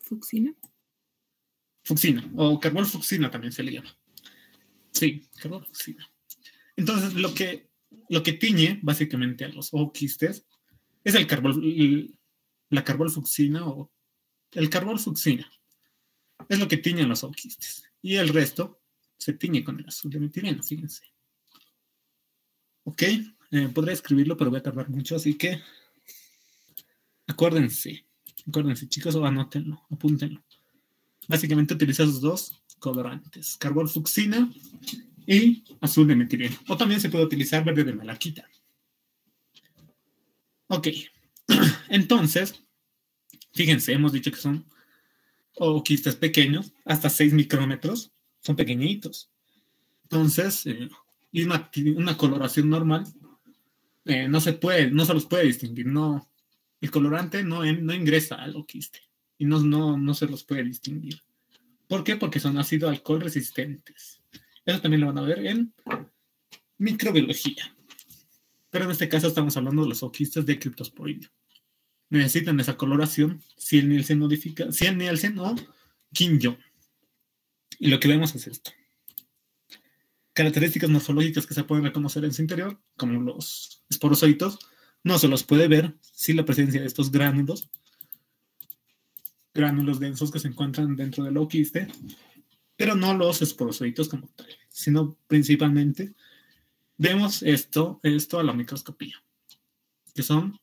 Fucsina. Fucsina, o carbolfucsina también se le llama. Sí, carbolfucsina. Entonces, lo que tiñe básicamente a los ooquistes es la carbolfucsina o el carbolfucsina. Es lo que tiñe a los ooquistes. Y el resto se tiñe con el azul de metileno, fíjense. Ok, podré escribirlo, pero voy a tardar mucho, así que acuérdense, chicos, o anótenlo, apúntenlo. Básicamente utiliza esos dos colorantes, carbolfucsina y azul de metileno. O también se puede utilizar verde de malaquita. Ok, entonces, fíjense, hemos dicho que son ooquistes pequeños, hasta 6 micrómetros, son pequeñitos. Entonces, y una coloración normal, no se los puede distinguir. No, el colorante no ingresa al ooquiste y no se los puede distinguir. ¿Por qué? Porque son ácido alcohol resistentes. Eso también lo van a ver en microbiología. Pero en este caso estamos hablando de los ooquistes de Cryptosporidium. Necesitan esa coloración, Ziel-Nielsen o King-Young. Y lo que vemos es esto. Características morfológicas que se pueden reconocer en su interior, como los esporozoitos, no se los puede ver sin la presencia de estos gránulos densos que se encuentran dentro del ooquiste, pero no los esporozoitos como tal, sino principalmente vemos esto a la microscopía, que son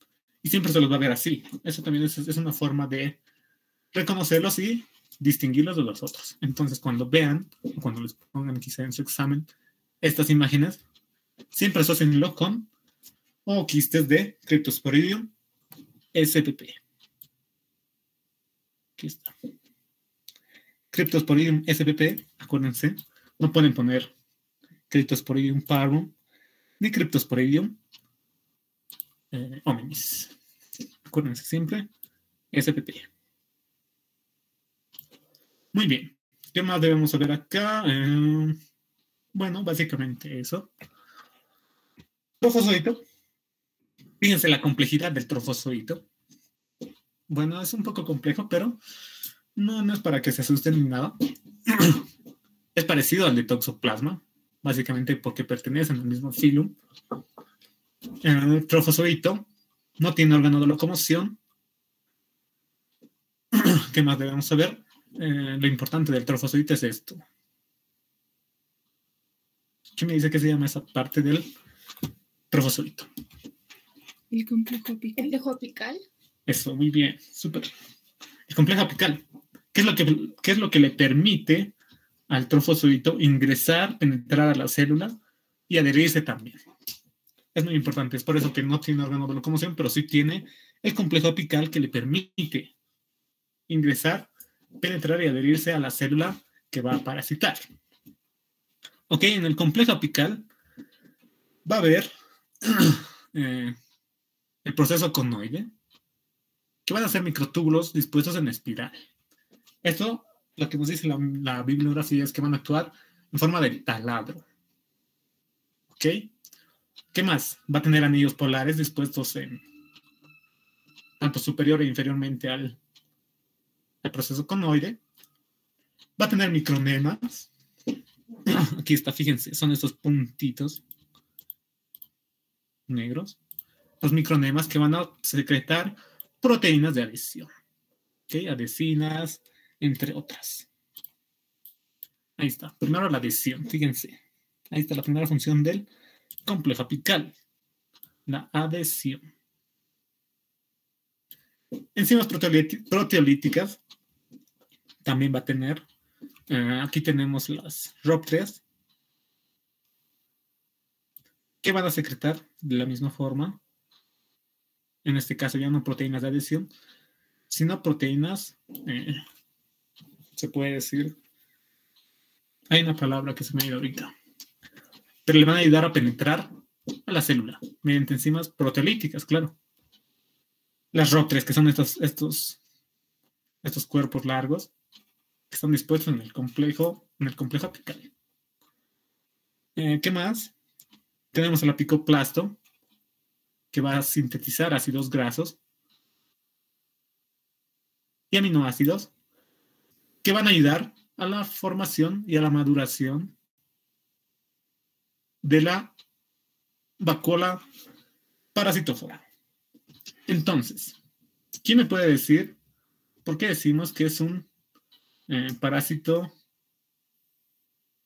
Y siempre se los va a ver así. Eso también es una forma de reconocerlos y distinguirlos de los otros. Entonces, cuando vean, o cuando les pongan quizá en su examen estas imágenes, siempre asocienlo con quistes de Cryptosporidium spp. Aquí está. Cryptosporidium spp, acuérdense, no pueden poner Cryptosporidium parvum ni Cryptosporidium hominis. Acuérdense siempre, SPP. Muy bien. ¿Qué más debemos saber acá? Bueno, básicamente eso. Trofozoito. Fíjense la complejidad del trofozoito. Bueno, es un poco complejo, pero no es para que se asusten ni nada. Es parecido al de Toxoplasma, básicamente porque pertenecen al mismo filum. El trofozoito no tiene órgano de locomoción. ¿Qué más debemos saber? Lo importante del trofozoito es esto. ¿Qué me dice que se llama esa parte del trofozoito? El complejo apical. ¿El complejo apical? Eso, muy bien, súper. El complejo apical. ¿Qué es lo que le permite al trofozoito ingresar, penetrar a la célula y adherirse también? Es muy importante, es por eso que no tiene órgano de locomoción, pero sí tiene el complejo apical que le permite ingresar, penetrar y adherirse a la célula que va a parasitar. Ok, en el complejo apical va a haber el proceso conoide, que van a ser microtúbulos dispuestos en espiral. Esto, lo que nos dice la bibliografía es que van a actuar en forma de taladro. ¿Ok? ¿Qué más? Va a tener anillos polares dispuestos en tanto superior e inferiormente al proceso conoide. Va a tener micronemas. Aquí está, fíjense, son estos puntitos negros. Los micronemas que van a secretar proteínas de adhesión. ¿Ok? Adhesinas, entre otras. Ahí está. Primero la adhesión, fíjense. Ahí está la primera función del complejo apical. La adhesión. Enzimas proteolíticas también va a tener. Aquí tenemos las ROP3, que van a secretar de la misma forma. En este caso ya no proteínas de adhesión, sino proteínas, se puede decir, hay una palabra que se me ha ido ahorita, pero le van a ayudar a penetrar a la célula mediante enzimas proteolíticas, claro. Las ROP3, que son estos cuerpos largos que están dispuestos en el complejo apical. ¿Qué más? Tenemos el apicoplasto, que va a sintetizar ácidos grasos y aminoácidos que van a ayudar a la formación y a la maduración de la vacuola parasitófora. Entonces, ¿quién me puede decir por qué decimos que es un parásito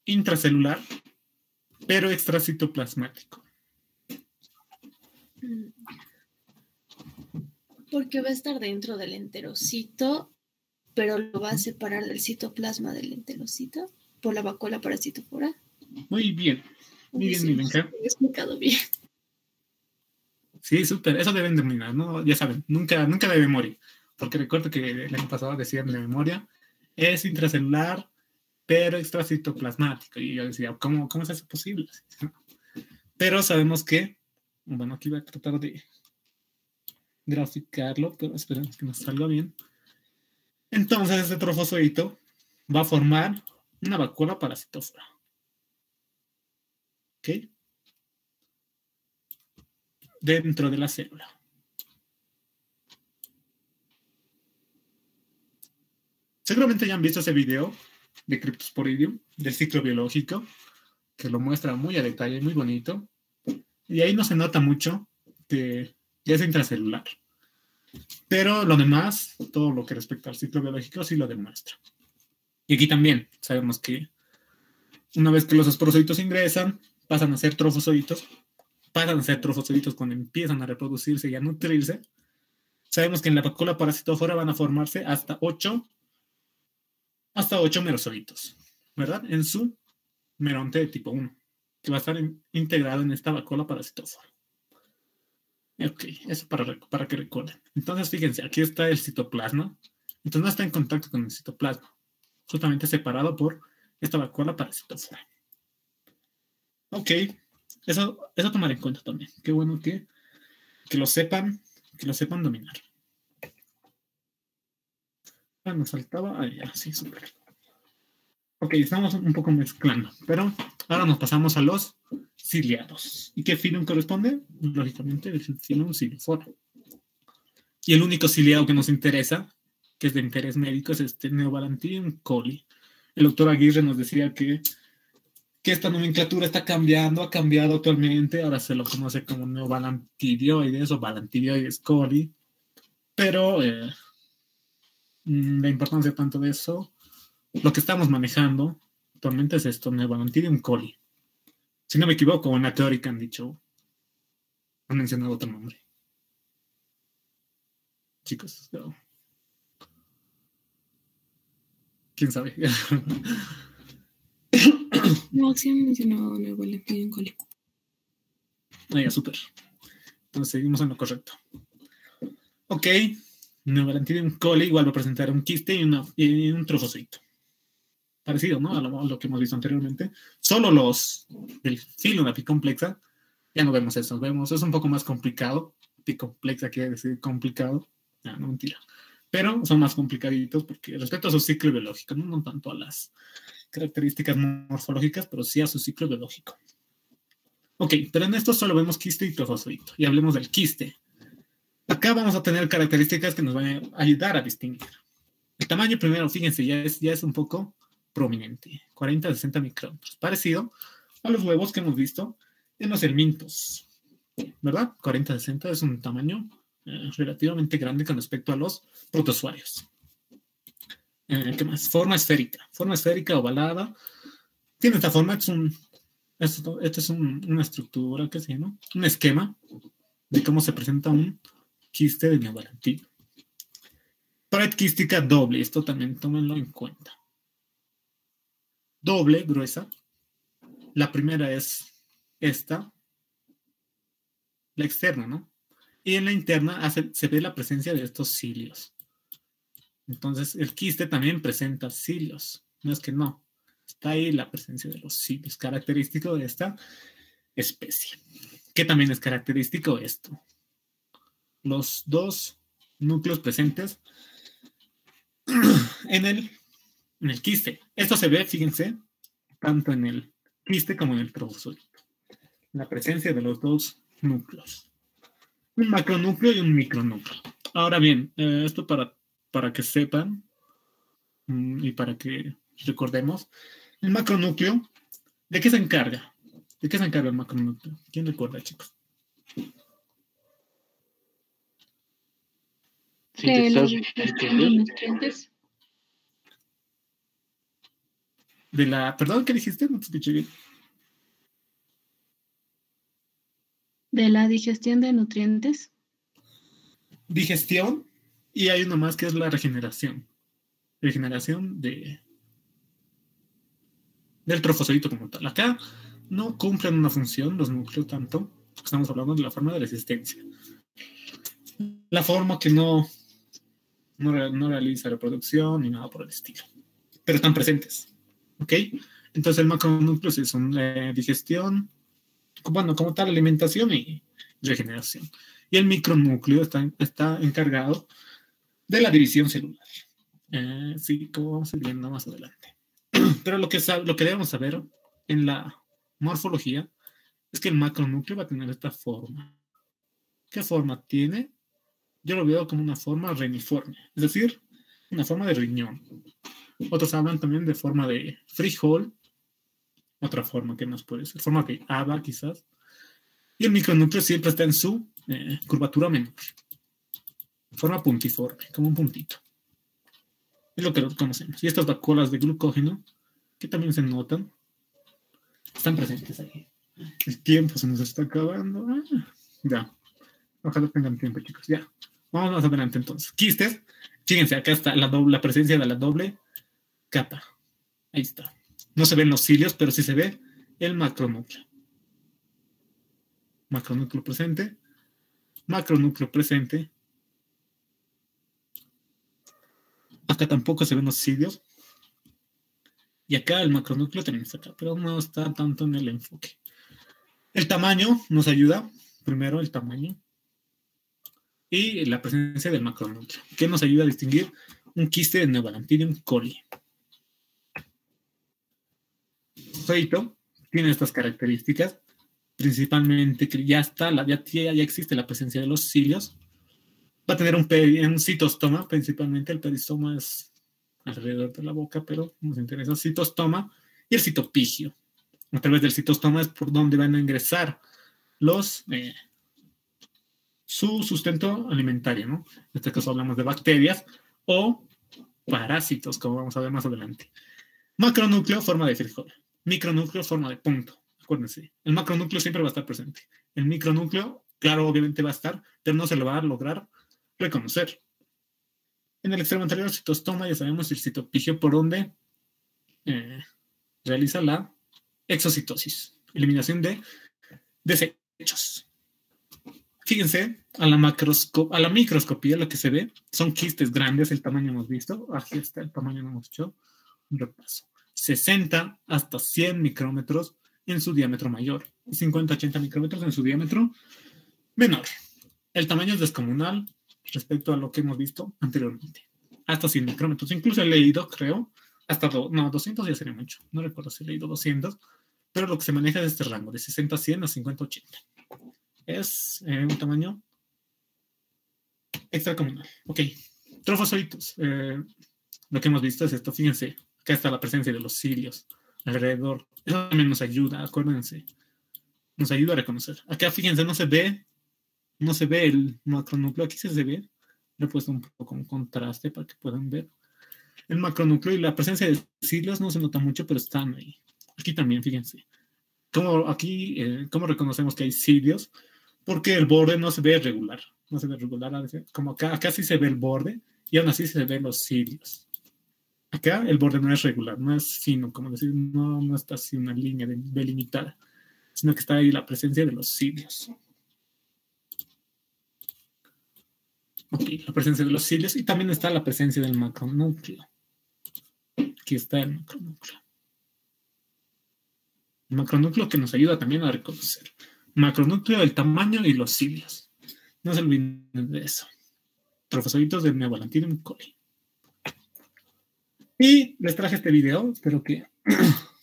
intracelular, pero extracitoplasmático? Porque va a estar dentro del enterocito, pero lo va a separar del citoplasma del enterocito por la vacuola parasitófora. Muy bien. Muy bien, mi Benja. He explicado bien. Sí, súper. Eso deben dominar, ¿no? Ya saben, nunca de memoria. Porque recuerdo que el año pasado decían de memoria, es intracelular, pero extracitoplasmático. Y yo decía, ¿cómo es eso posible? Pero sabemos que, bueno, aquí voy a tratar de graficarlo, pero esperemos que nos salga bien. Entonces, este trofozoito va a formar una vacuola parasitófora. ¿Ok? Dentro de la célula. Seguramente ya han visto ese video de Cryptosporidium, del ciclo biológico, que lo muestra muy a detalle, muy bonito. Y ahí no se nota mucho que ya es intracelular. Pero lo demás, todo lo que respecta al ciclo biológico, sí lo demuestra. Y aquí también sabemos que una vez que los esporocitos ingresan, pasan a ser trofozoitos. Pasan a ser trofozoitos cuando empiezan a reproducirse y a nutrirse. Sabemos que en la vacuola parasitófora van a formarse hasta 8 merozoitos, ¿verdad? En su meronte de tipo 1, que va a estar integrado en esta vacuola parasitófora. Ok, eso para que recuerden. Entonces, fíjense, aquí está el citoplasma. Entonces no está en contacto con el citoplasma, justamente separado por esta vacuola parasitófora. Ok, eso tomar en cuenta también. Qué bueno que lo sepan dominar. Ah, nos faltaba. Ah, ya, sí, súper. Ok, estamos un poco mezclando, pero ahora nos pasamos a los ciliados. ¿Y qué filum corresponde? Lógicamente, el filum Ciliofora. Y el único ciliado que nos interesa, que es de interés médico, es este Neobalantidium coli. El doctor Aguirre nos decía que esta nomenclatura está cambiando, ha cambiado actualmente, ahora se lo conoce como Neobalantidioides o Balantidioides coli, pero la importancia tanto de eso, lo que estamos manejando actualmente es esto, Neobalantidium coli. Si no me equivoco, en la teórica han mencionado otro nombre. Chicos, pero quién sabe. No, sí me mencionó Neobalantinium coli. Ah, ya, súper. Entonces seguimos en lo correcto. Ok, Neobalantinium coli igual va a presentar un quiste y un trofocito. Parecido, ¿no? A lo que hemos visto anteriormente. Solo los del filum apicomplexa, ya no vemos eso. Es un poco más complicado. Apicomplexa quiere decir complicado. No, mentira. Pero son más complicaditos porque respecto a su ciclo biológico, no tanto a las características morfológicas, pero sí a su ciclo biológico. Ok, pero en esto solo vemos quiste y trofocito. Y hablemos del quiste. Acá vamos a tener características que nos van a ayudar a distinguir. El tamaño primero, fíjense, ya es un poco prominente, 40 a 60 micrómetros, parecido a los huevos que hemos visto en los helmintos, ¿verdad? 40 a 60 es un tamaño relativamente grande con respecto a los protozoarios. ¿Qué más? Forma esférica ovalada. Tiene esta forma, esta es una estructura, ¿qué se llama? Un esquema de cómo se presenta un quiste de Neobalantino. Pared quística doble, esto también tómenlo en cuenta. Doble, gruesa. La primera es esta, la externa, ¿no? Y en la interna se ve la presencia de estos cilios. Entonces, el quiste también presenta cilios. No es que no. Está ahí la presencia de los cilios, característico de esta especie. ¿Qué también es característico esto? Los dos núcleos presentes en el quiste. Esto se ve, fíjense, tanto en el quiste como en el trofocito. La presencia de los dos núcleos. Un macronúcleo y un micronúcleo. Ahora bien, esto para que sepan y para que recordemos, el macronúcleo, ¿de qué se encarga? ¿De qué se encarga el macronúcleo? ¿Quién recuerda, chicos? De la digestión de nutrientes. Perdón, ¿qué dijiste? No te escuché bien. De la digestión de nutrientes. Digestión, y hay uno más que es la regeneración. Regeneración del trofocito como tal. Acá no cumplen una función los núcleos tanto. Estamos hablando de la forma de resistencia. La forma que no realiza reproducción ni nada por el estilo. Pero están presentes. ¿Ok? Entonces el macronúcleo es una digestión, bueno, como tal, alimentación y regeneración. Y el micronúcleo está encargado de la división celular. Sí, como vamos a ir viendo más adelante. Pero lo que debemos saber en la morfología es que el macronúcleo va a tener esta forma. ¿Qué forma tiene? Yo lo veo como una forma reniforme, es decir, una forma de riñón. Otros hablan también de forma de frijol, otra forma que nos puede ser, forma de haba quizás. Y el micronúcleo siempre está en su curvatura menor, forma puntiforme, como un puntito. Es lo que conocemos. Y estas vacuolas de glucógeno, que también se notan, están presentes ahí. El tiempo se nos está acabando. Ya. Ojalá tengan tiempo, chicos. Ya. Vamos más adelante entonces. Quistes, fíjense, acá está la presencia de la doble capa. Ahí está. No se ven los cilios, pero sí se ve el macronúcleo. Macronúcleo presente. Macronúcleo presente. Acá tampoco se ven los cilios. Y acá el macronúcleo también está acá, pero no está tanto en el enfoque. El tamaño nos ayuda. Primero el tamaño. Y la presencia del macronúcleo, que nos ayuda a distinguir un quiste de Neobalanidium coli. Feito tiene estas características, principalmente que ya existe la presencia de los cilios. Va a tener un citostoma, principalmente el peristoma es alrededor de la boca, pero nos interesa el citostoma y el citopigio. A través del citostoma es por donde van a ingresar su sustento alimentario, ¿no? En este caso hablamos de bacterias o parásitos, como vamos a ver más adelante. Macronúcleo, forma de frijol. Micronúcleo, forma de punto. Acuérdense, el macronúcleo siempre va a estar presente. El micronúcleo, claro, obviamente va a estar, pero no se lo va a lograr reconocer. En el extremo anterior, citostoma, ya sabemos el citopigio, por donde realiza la exocitosis, eliminación de desechos. Fíjense, a la microscopía lo que se ve son quistes grandes, el tamaño hemos visto, aquí está el tamaño, no hemos hecho un repaso. 60 hasta 100 micrómetros en su diámetro mayor y 50-80 micrómetros en su diámetro menor. El tamaño es descomunal respecto a lo que hemos visto anteriormente. Hasta 100 micrómetros. Incluso he leído, creo, 200 ya sería mucho. No recuerdo si he leído 200, pero lo que se maneja es este rango, de 60 a 100 a 50 a 80. Es un tamaño extracomunal. Ok, trofozoitos. Lo que hemos visto es esto, fíjense. Acá está la presencia de los cilios alrededor. Eso también nos ayuda, acuérdense. Nos ayuda a reconocer. Acá, fíjense, no se ve el macronúcleo. Aquí sí se ve. Le he puesto un poco con contraste para que puedan ver. El macronúcleo y la presencia de cilios no se nota mucho, pero están ahí. Aquí también, fíjense. ¿Cómo reconocemos que hay cilios? Porque el borde no se ve regular. No se ve regular. Como acá sí se ve el borde y aún así se ven los cilios. Acá el borde no es regular, no es fino, como decir, no está así una línea delimitada, sino que está ahí la presencia de los cilios. Ok, la presencia de los cilios y también está la presencia del macronúcleo. Aquí está el macronúcleo. El macronúcleo que nos ayuda también a reconocer. Macronúcleo, el tamaño y los cilios. No se olviden de eso. Trofozoitos del Neobalanidium coli. Y les traje este video, espero que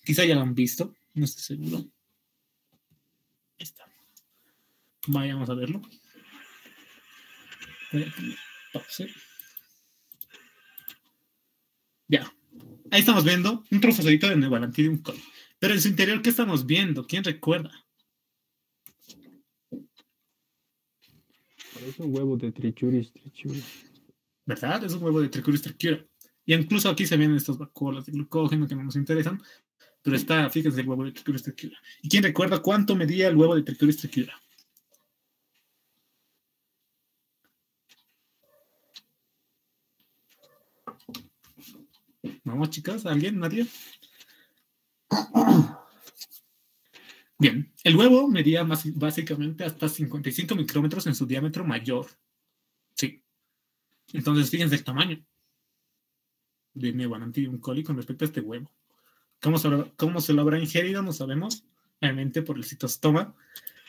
quizá ya lo han visto, no estoy seguro. Ahí está. Vayamos a verlo. Ya, ahí estamos viendo un trofozoito de Neobalanidium coli. Pero en su interior, ¿qué estamos viendo? ¿Quién recuerda? Es un huevo de Trichuris. ¿Verdad? Es un huevo de Trichuris trichiura. Y incluso aquí se ven estas vacuolas de glucógeno que no nos interesan, pero está, fíjense, el huevo de Trichuris trichiura. ¿Y quién recuerda cuánto medía el huevo de Trichuris trichiura? Vamos, chicas, ¿alguien? ¿Nadie? Bien, el huevo medía básicamente hasta 55 micrómetros en su diámetro mayor. Sí. Entonces, fíjense el tamaño de Neobalanidium coli con respecto a este huevo. ¿Cómo se lo habrá ingerido? No sabemos, obviamente por el citostoma,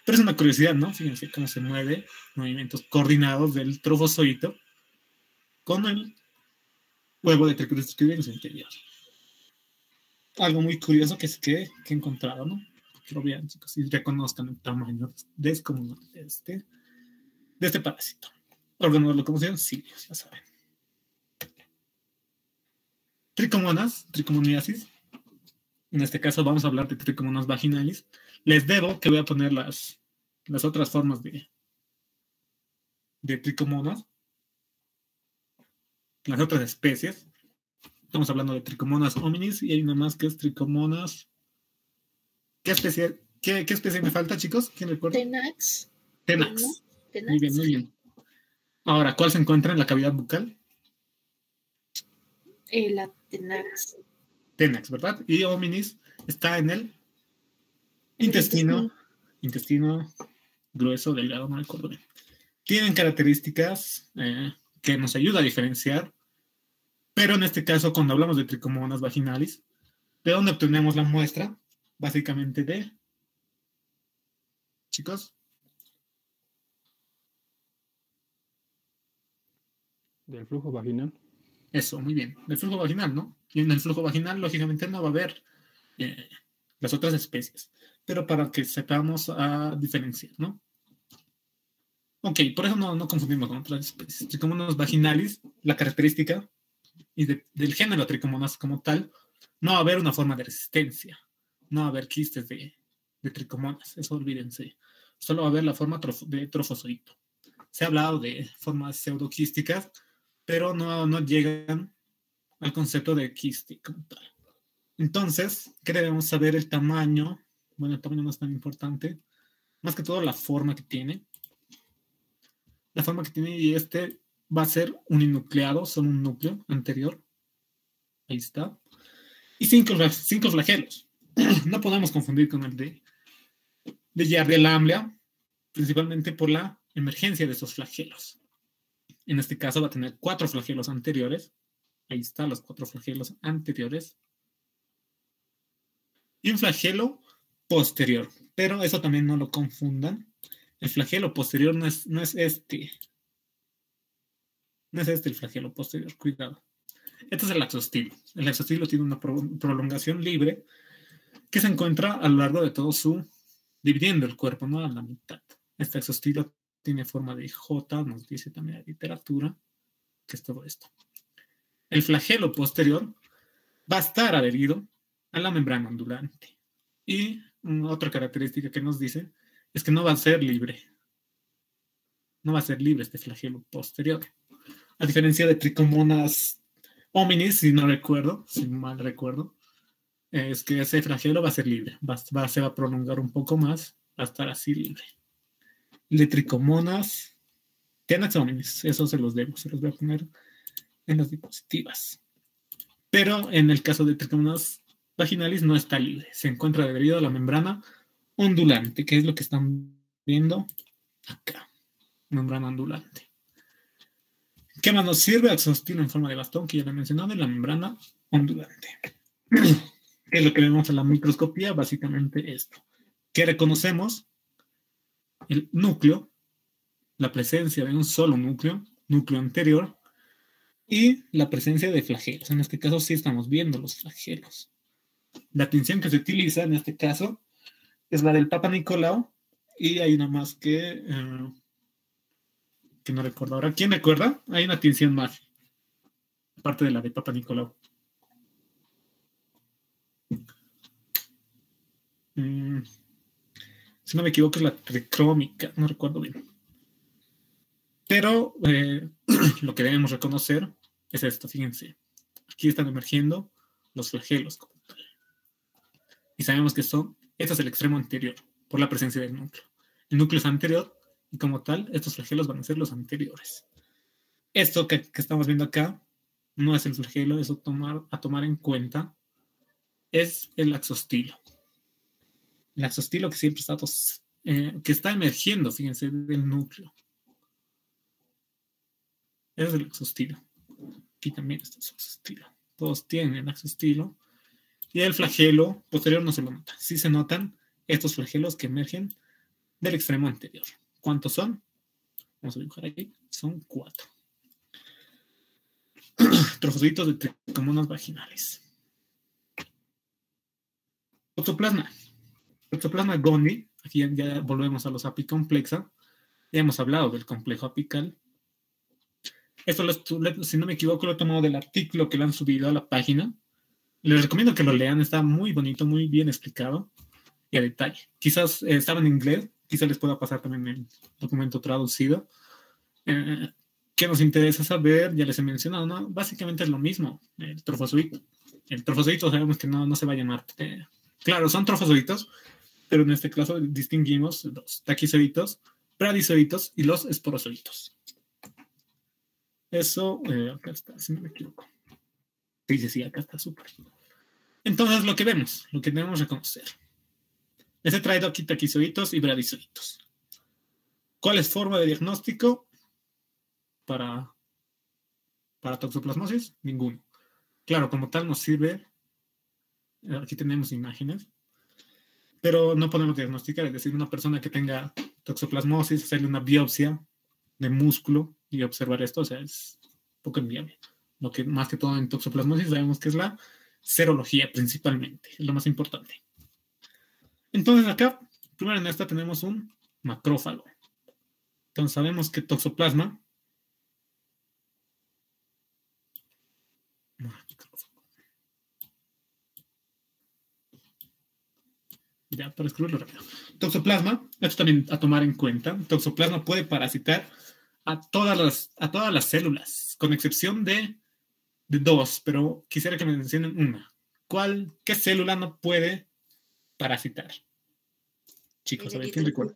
pero es una curiosidad, ¿no? Fíjense cómo se mueve, movimientos coordinados del trofozoito con el huevo de Trichuris trichiura en su interior. Algo muy curioso que he encontrado, ¿no? Que lo vean, chicos, y reconozcan el tamaño descomunal de este parásito. Órgano de locomoción, cilios, ya saben. Tricomonas, tricomoniasis. En este caso vamos a hablar de Trichomonas vaginalis. Les debo que voy a poner las otras formas de tricomonas, las otras especies. Estamos hablando de Trichomonas hominis y hay una más que es Trichomonas. ¿Qué especie me falta, chicos? ¿Quién recuerda? Tenax. Tenax. Muy bien, muy bien. Ahora, ¿cuál se encuentra en la cavidad bucal? La tenax. Tenax, ¿verdad? Y hominis está en el intestino grueso, delgado, no recuerdo bien. Tienen características que nos ayudan a diferenciar, pero en este caso, cuando hablamos de tricomonas vaginalis, ¿de dónde obtenemos la muestra? Básicamente de... Chicos. Del flujo vaginal. Eso, muy bien. Del flujo vaginal, ¿no? Y en el flujo vaginal, lógicamente, no va a haber las otras especies, pero para que sepamos diferenciar, ¿no? Ok, por eso no confundimos con otras especies. Tricomonas vaginalis, la característica y del género Tricomonas como tal, no va a haber una forma de resistencia, no va a haber quistes de tricomonas, eso olvídense. Solo va a haber la forma de trofozoito. Se ha hablado de formas pseudoquísticas, pero no llegan al concepto de quiste como tal. Entonces, ¿qué debemos saber? El tamaño. Bueno, el tamaño no es tan importante. Más que todo la forma que tiene. La forma que tiene, y este va a ser uninucleado, solo un núcleo anterior. Ahí está. Y cinco flagelos. No podemos confundir con el de Giardia-Lamblia, principalmente por la emergencia de esos flagelos. En este caso va a tener 4 flagelos anteriores. Ahí están los 4 flagelos anteriores. Y un flagelo posterior. Pero eso también no lo confundan. El flagelo posterior no es este. No es este el flagelo posterior, cuidado. Este es el axostilo. El axostilo tiene una prolongación libre que se encuentra a lo largo de todo dividiendo el cuerpo, ¿no? A la mitad. Este axostilo tiene forma de J, nos dice también la literatura, que es todo esto. El flagelo posterior va a estar adherido a la membrana ondulante. Y otra característica que nos dice es que no va a ser libre. No va a ser libre este flagelo posterior. A diferencia de Tricomonas hominis, si mal recuerdo, es que ese flagelo va a ser libre. Se va a prolongar un poco más, va a estar así libre. De Tricomonas tenax hominis, eso se los voy a poner en las diapositivas. Pero en el caso de Tricomonas vaginalis no está libre, se encuentra adherido a la membrana ondulante, que es lo que están viendo acá, membrana ondulante. ¿Qué más nos sirve? Axostilo en forma de bastón, que ya lo he mencionado, en la membrana ondulante. ¿Qué es lo que vemos en la microscopía? Básicamente esto. ¿Qué reconocemos? El núcleo, la presencia de un solo núcleo anterior, y la presencia de flagelos. En este caso sí estamos viendo los flagelos. La tinción que se utiliza en este caso es la del Papa Nicolau, y hay una más que no recuerdo ahora. ¿Quién recuerda? Hay una tinción más, aparte de la de Papa Nicolau. Si no me equivoco es la tricrómica, no recuerdo bien. Pero lo que debemos reconocer es esto, fíjense. Aquí están emergiendo los flagelos como tal. Y sabemos que este es el extremo anterior, por la presencia del núcleo. El núcleo es anterior, y como tal, estos flagelos van a ser los anteriores. Esto que estamos viendo acá no es el flagelo, eso a tomar en cuenta es el axostilo. El axostilo que siempre que está emergiendo, fíjense, del núcleo. Ese es el axostilo. Aquí también está el axostilo. Todos tienen el axostilo. Y el flagelo posterior no se lo nota. Sí se notan estos flagelos que emergen del extremo anterior. ¿Cuántos son? Vamos a dibujar aquí. Son 4. Trofocitos de tricomonas vaginales. Toxoplasma. Toxoplasma gondii. Aquí ya volvemos a los apicomplexa. Ya hemos hablado del complejo apical. Esto, si no me equivoco, lo he tomado del artículo que le han subido a la página. Les recomiendo que lo lean. Está muy bonito, muy bien explicado y a detalle. Quizás estaba en inglés. Quizás les pueda pasar también el documento traducido. ¿Qué nos interesa saber? Ya les he mencionado, ¿no? Básicamente es lo mismo, el trofozoito. El trofozoito sabemos que no se va a llamar. Claro, son trofozoitos, pero en este caso distinguimos los taquizoitos, bradizoitos y los esporozoitos. Eso, acá está, si no me equivoco. Sí, acá está súper. Entonces, lo que vemos, lo que debemos reconocer. Les he traído aquí taquizoiditos y bradizoiditos. ¿Cuál es forma de diagnóstico para toxoplasmosis? Ninguno. Claro, como tal nos sirve. Aquí tenemos imágenes. Pero no podemos diagnosticar, es decir, una persona que tenga toxoplasmosis, hacerle una biopsia de músculo y observar esto, o sea, es un poco inviable. Lo que más que todo en toxoplasmosis sabemos que es la serología principalmente, es lo más importante. Entonces acá, primero en esta tenemos un macrófago. Entonces sabemos que toxoplasma ya, para escribirlo rápido. Toxoplasma, esto también a tomar en cuenta. Toxoplasma puede parasitar a todas las células, con excepción de dos, pero quisiera que me mencionen una. ¿Qué célula no puede parasitar? Chicos, a ver, ¿quién recuerda?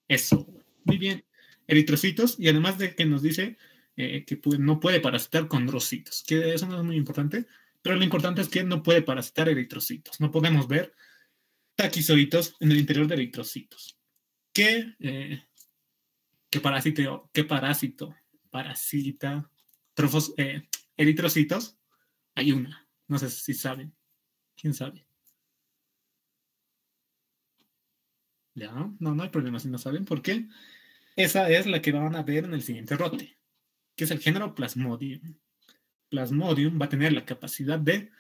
Eso, muy bien. Eritrocitos, y además de que nos dice que no puede parasitar condrocitos, que eso no es muy importante, pero lo importante es que no puede parasitar eritrocitos. No podemos ver taquizoitos en el interior de eritrocitos. ¿Qué parásito parasita eritrocitos? Hay una. No sé si saben. ¿Quién sabe? Ya, no hay problema si no saben, porque esa es la que van a ver en el siguiente rote, que es el género Plasmodium. Plasmodium va a tener la capacidad de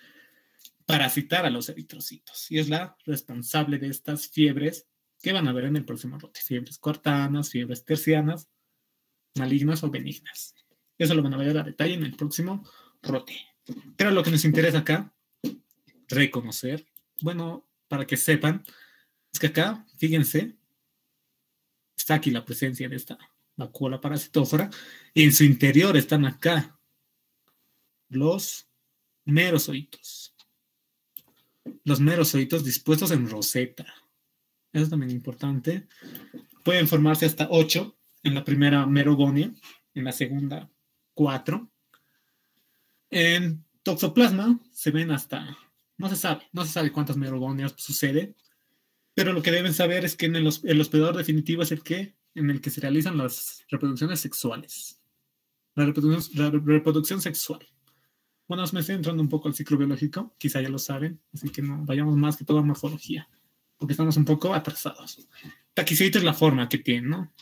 parasitar a los eritrocitos y es la responsable de estas fiebres que van a ver en el próximo rote. Fiebres coartanas, fiebres tercianas, malignas o benignas. Eso lo van a ver a detalle en el próximo rote. Pero lo que nos interesa acá, reconocer, bueno, para que sepan, es que acá, fíjense, está aquí la presencia de esta vacuola parasitófora y en su interior están acá los merozoitos. Los merozoitos dispuestos en roseta. Eso es también importante. Pueden formarse hasta 8 en la primera merogonia, en la segunda 4. En toxoplasma se ven hasta, no se sabe cuántas merogonias sucede, pero lo que deben saber es que el hospedador definitivo es en el que se realizan las reproducciones sexuales. La reproducción sexual. Bueno, me estoy entrando un poco al ciclo biológico, quizá ya lo saben, así que no vayamos más que todo a morfología, porque estamos un poco atrasados. Taquizoide es la forma que tiene, ¿no?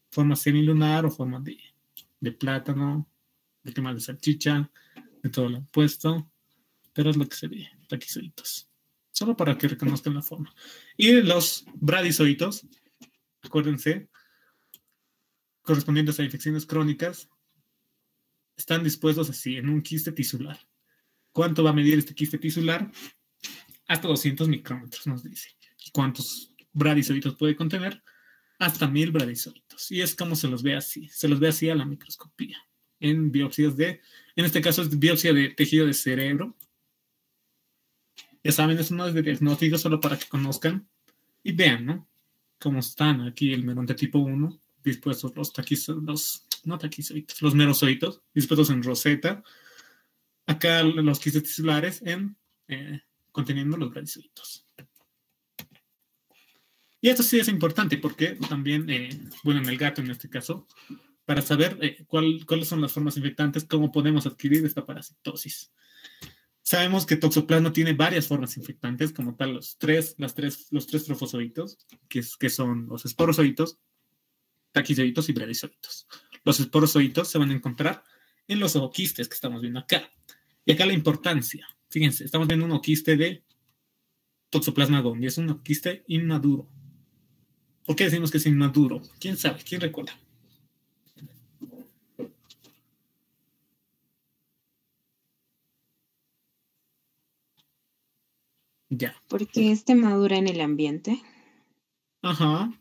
Forma semilunar o forma de plátano, de quemal de salchicha, de todo lo opuesto, pero es lo que se ve, taquizoitos. Solo para que reconozcan la forma. Y los bradizoitos, acuérdense, correspondientes a infecciones crónicas, están dispuestos así, en un quiste tisular. ¿Cuánto va a medir este quiste tisular? Hasta 200 micrómetros, nos dice. ¿Y cuántos bradizoitos puede contener? Hasta 1000 bradizoitos. Y es como se los ve así. Se los ve así a la microscopía. En biopsias en este caso es biopsia de tejido de cerebro. Ya saben, eso no es de diagnóstico, solo para que conozcan y vean, ¿no? Cómo están aquí el meronte tipo 1, dispuestos los merozoitos, dispuestos en roseta. Acá los quistes tisulares conteniendo los bradizoitos. Y esto sí es importante porque también, en el gato en este caso, para saber cuáles son las formas infectantes, cómo podemos adquirir esta parasitosis. Sabemos que toxoplasma tiene varias formas infectantes, como tal los tres trofozoitos, que son los esporozoitos, taquizoitos y bradizoitos. Los esporozoitos se van a encontrar en los ooquistes que estamos viendo acá. Y acá la importancia. Fíjense, estamos viendo un ooquiste de Toxoplasma gondii. Es un ooquiste inmaduro. ¿Por qué decimos que es inmaduro? ¿Quién sabe? ¿Quién recuerda? Ya. Porque madura en el ambiente. Ajá.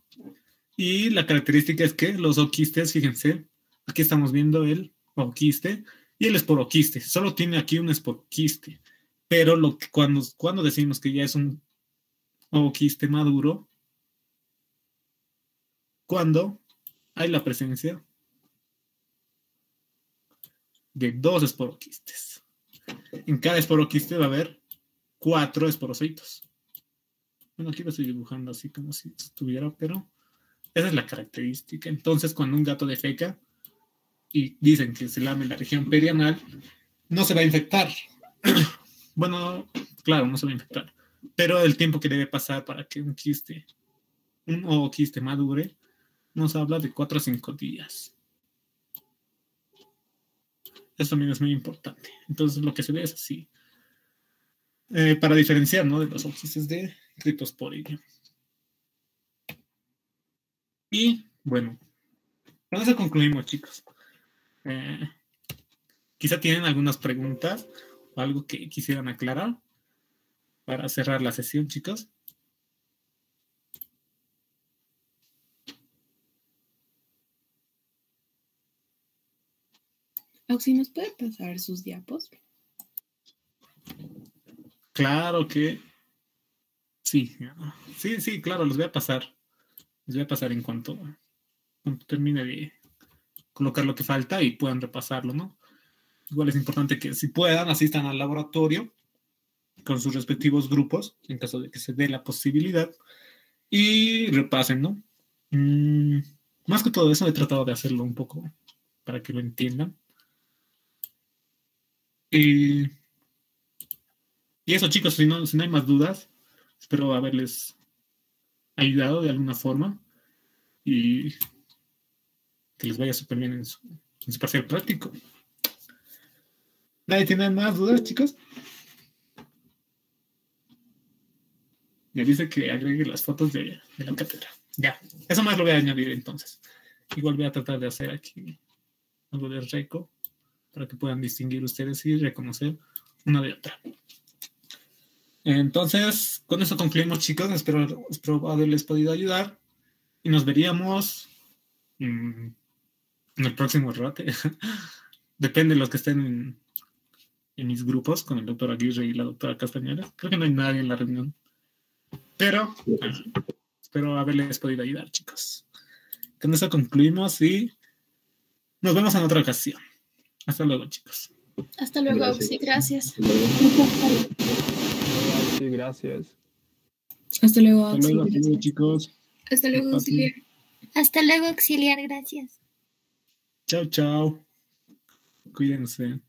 Y la característica es que los ooquistes, fíjense, aquí estamos viendo el ooquiste y el esporoquiste. Solo tiene aquí un esporoquiste. Pero cuando decimos que ya es un ooquiste maduro, cuando hay la presencia de 2 esporoquistes. En cada esporoquiste va a haber 4 esporocitos. Bueno, aquí lo estoy dibujando así como si estuviera, pero esa es la característica. Entonces, cuando un gato defeca y dicen que se lame la región perianal, no se va a infectar. Bueno, claro, no se va a infectar. Pero el tiempo que debe pasar para que un ooquiste madure, nos habla de 4 a 5 días. Eso también es muy importante. Entonces, lo que se ve es así. Para diferenciar, ¿no?, de los ooquistes de Cryptosporidium. Y, bueno, con eso concluimos, chicos. Quizá tienen algunas preguntas o algo que quisieran aclarar para cerrar la sesión, chicos. Oxy, ¿nos puede pasar sus diapos? Claro que sí. Sí, claro, los voy a pasar. Les voy a pasar en cuanto termine de colocar lo que falta y puedan repasarlo, ¿no? Igual es importante que, si puedan, asistan al laboratorio con sus respectivos grupos, en caso de que se dé la posibilidad, y repasen, ¿no? Más que todo eso, he tratado de hacerlo un poco para que lo entiendan. Y eso, chicos, si no hay más dudas, espero haberles ayudado de alguna forma y que les vaya súper bien en su parcial práctico. ¿Nadie tiene más dudas, chicos? Me dice que agregue las fotos de la cátedra. Ya, eso más lo voy a añadir entonces. Igual voy a tratar de hacer aquí algo de reco para que puedan distinguir ustedes y reconocer una de otra. Entonces, con eso concluimos, chicos. Espero haberles podido ayudar y nos veríamos en el próximo rote. Depende de los que estén en mis grupos con el doctor Aguirre y la doctora Castañeda. Creo que no hay nadie en la reunión. Pero espero haberles podido ayudar, chicos. Con eso concluimos y nos vemos en otra ocasión. Hasta luego, chicos. Hasta luego, Oxy. Gracias. Sí, gracias. Hasta luego, Hasta Oxy. luego, chicos. Hasta luego, auxiliar. Hasta luego, auxiliar, gracias. Chao, chao. Cuídense.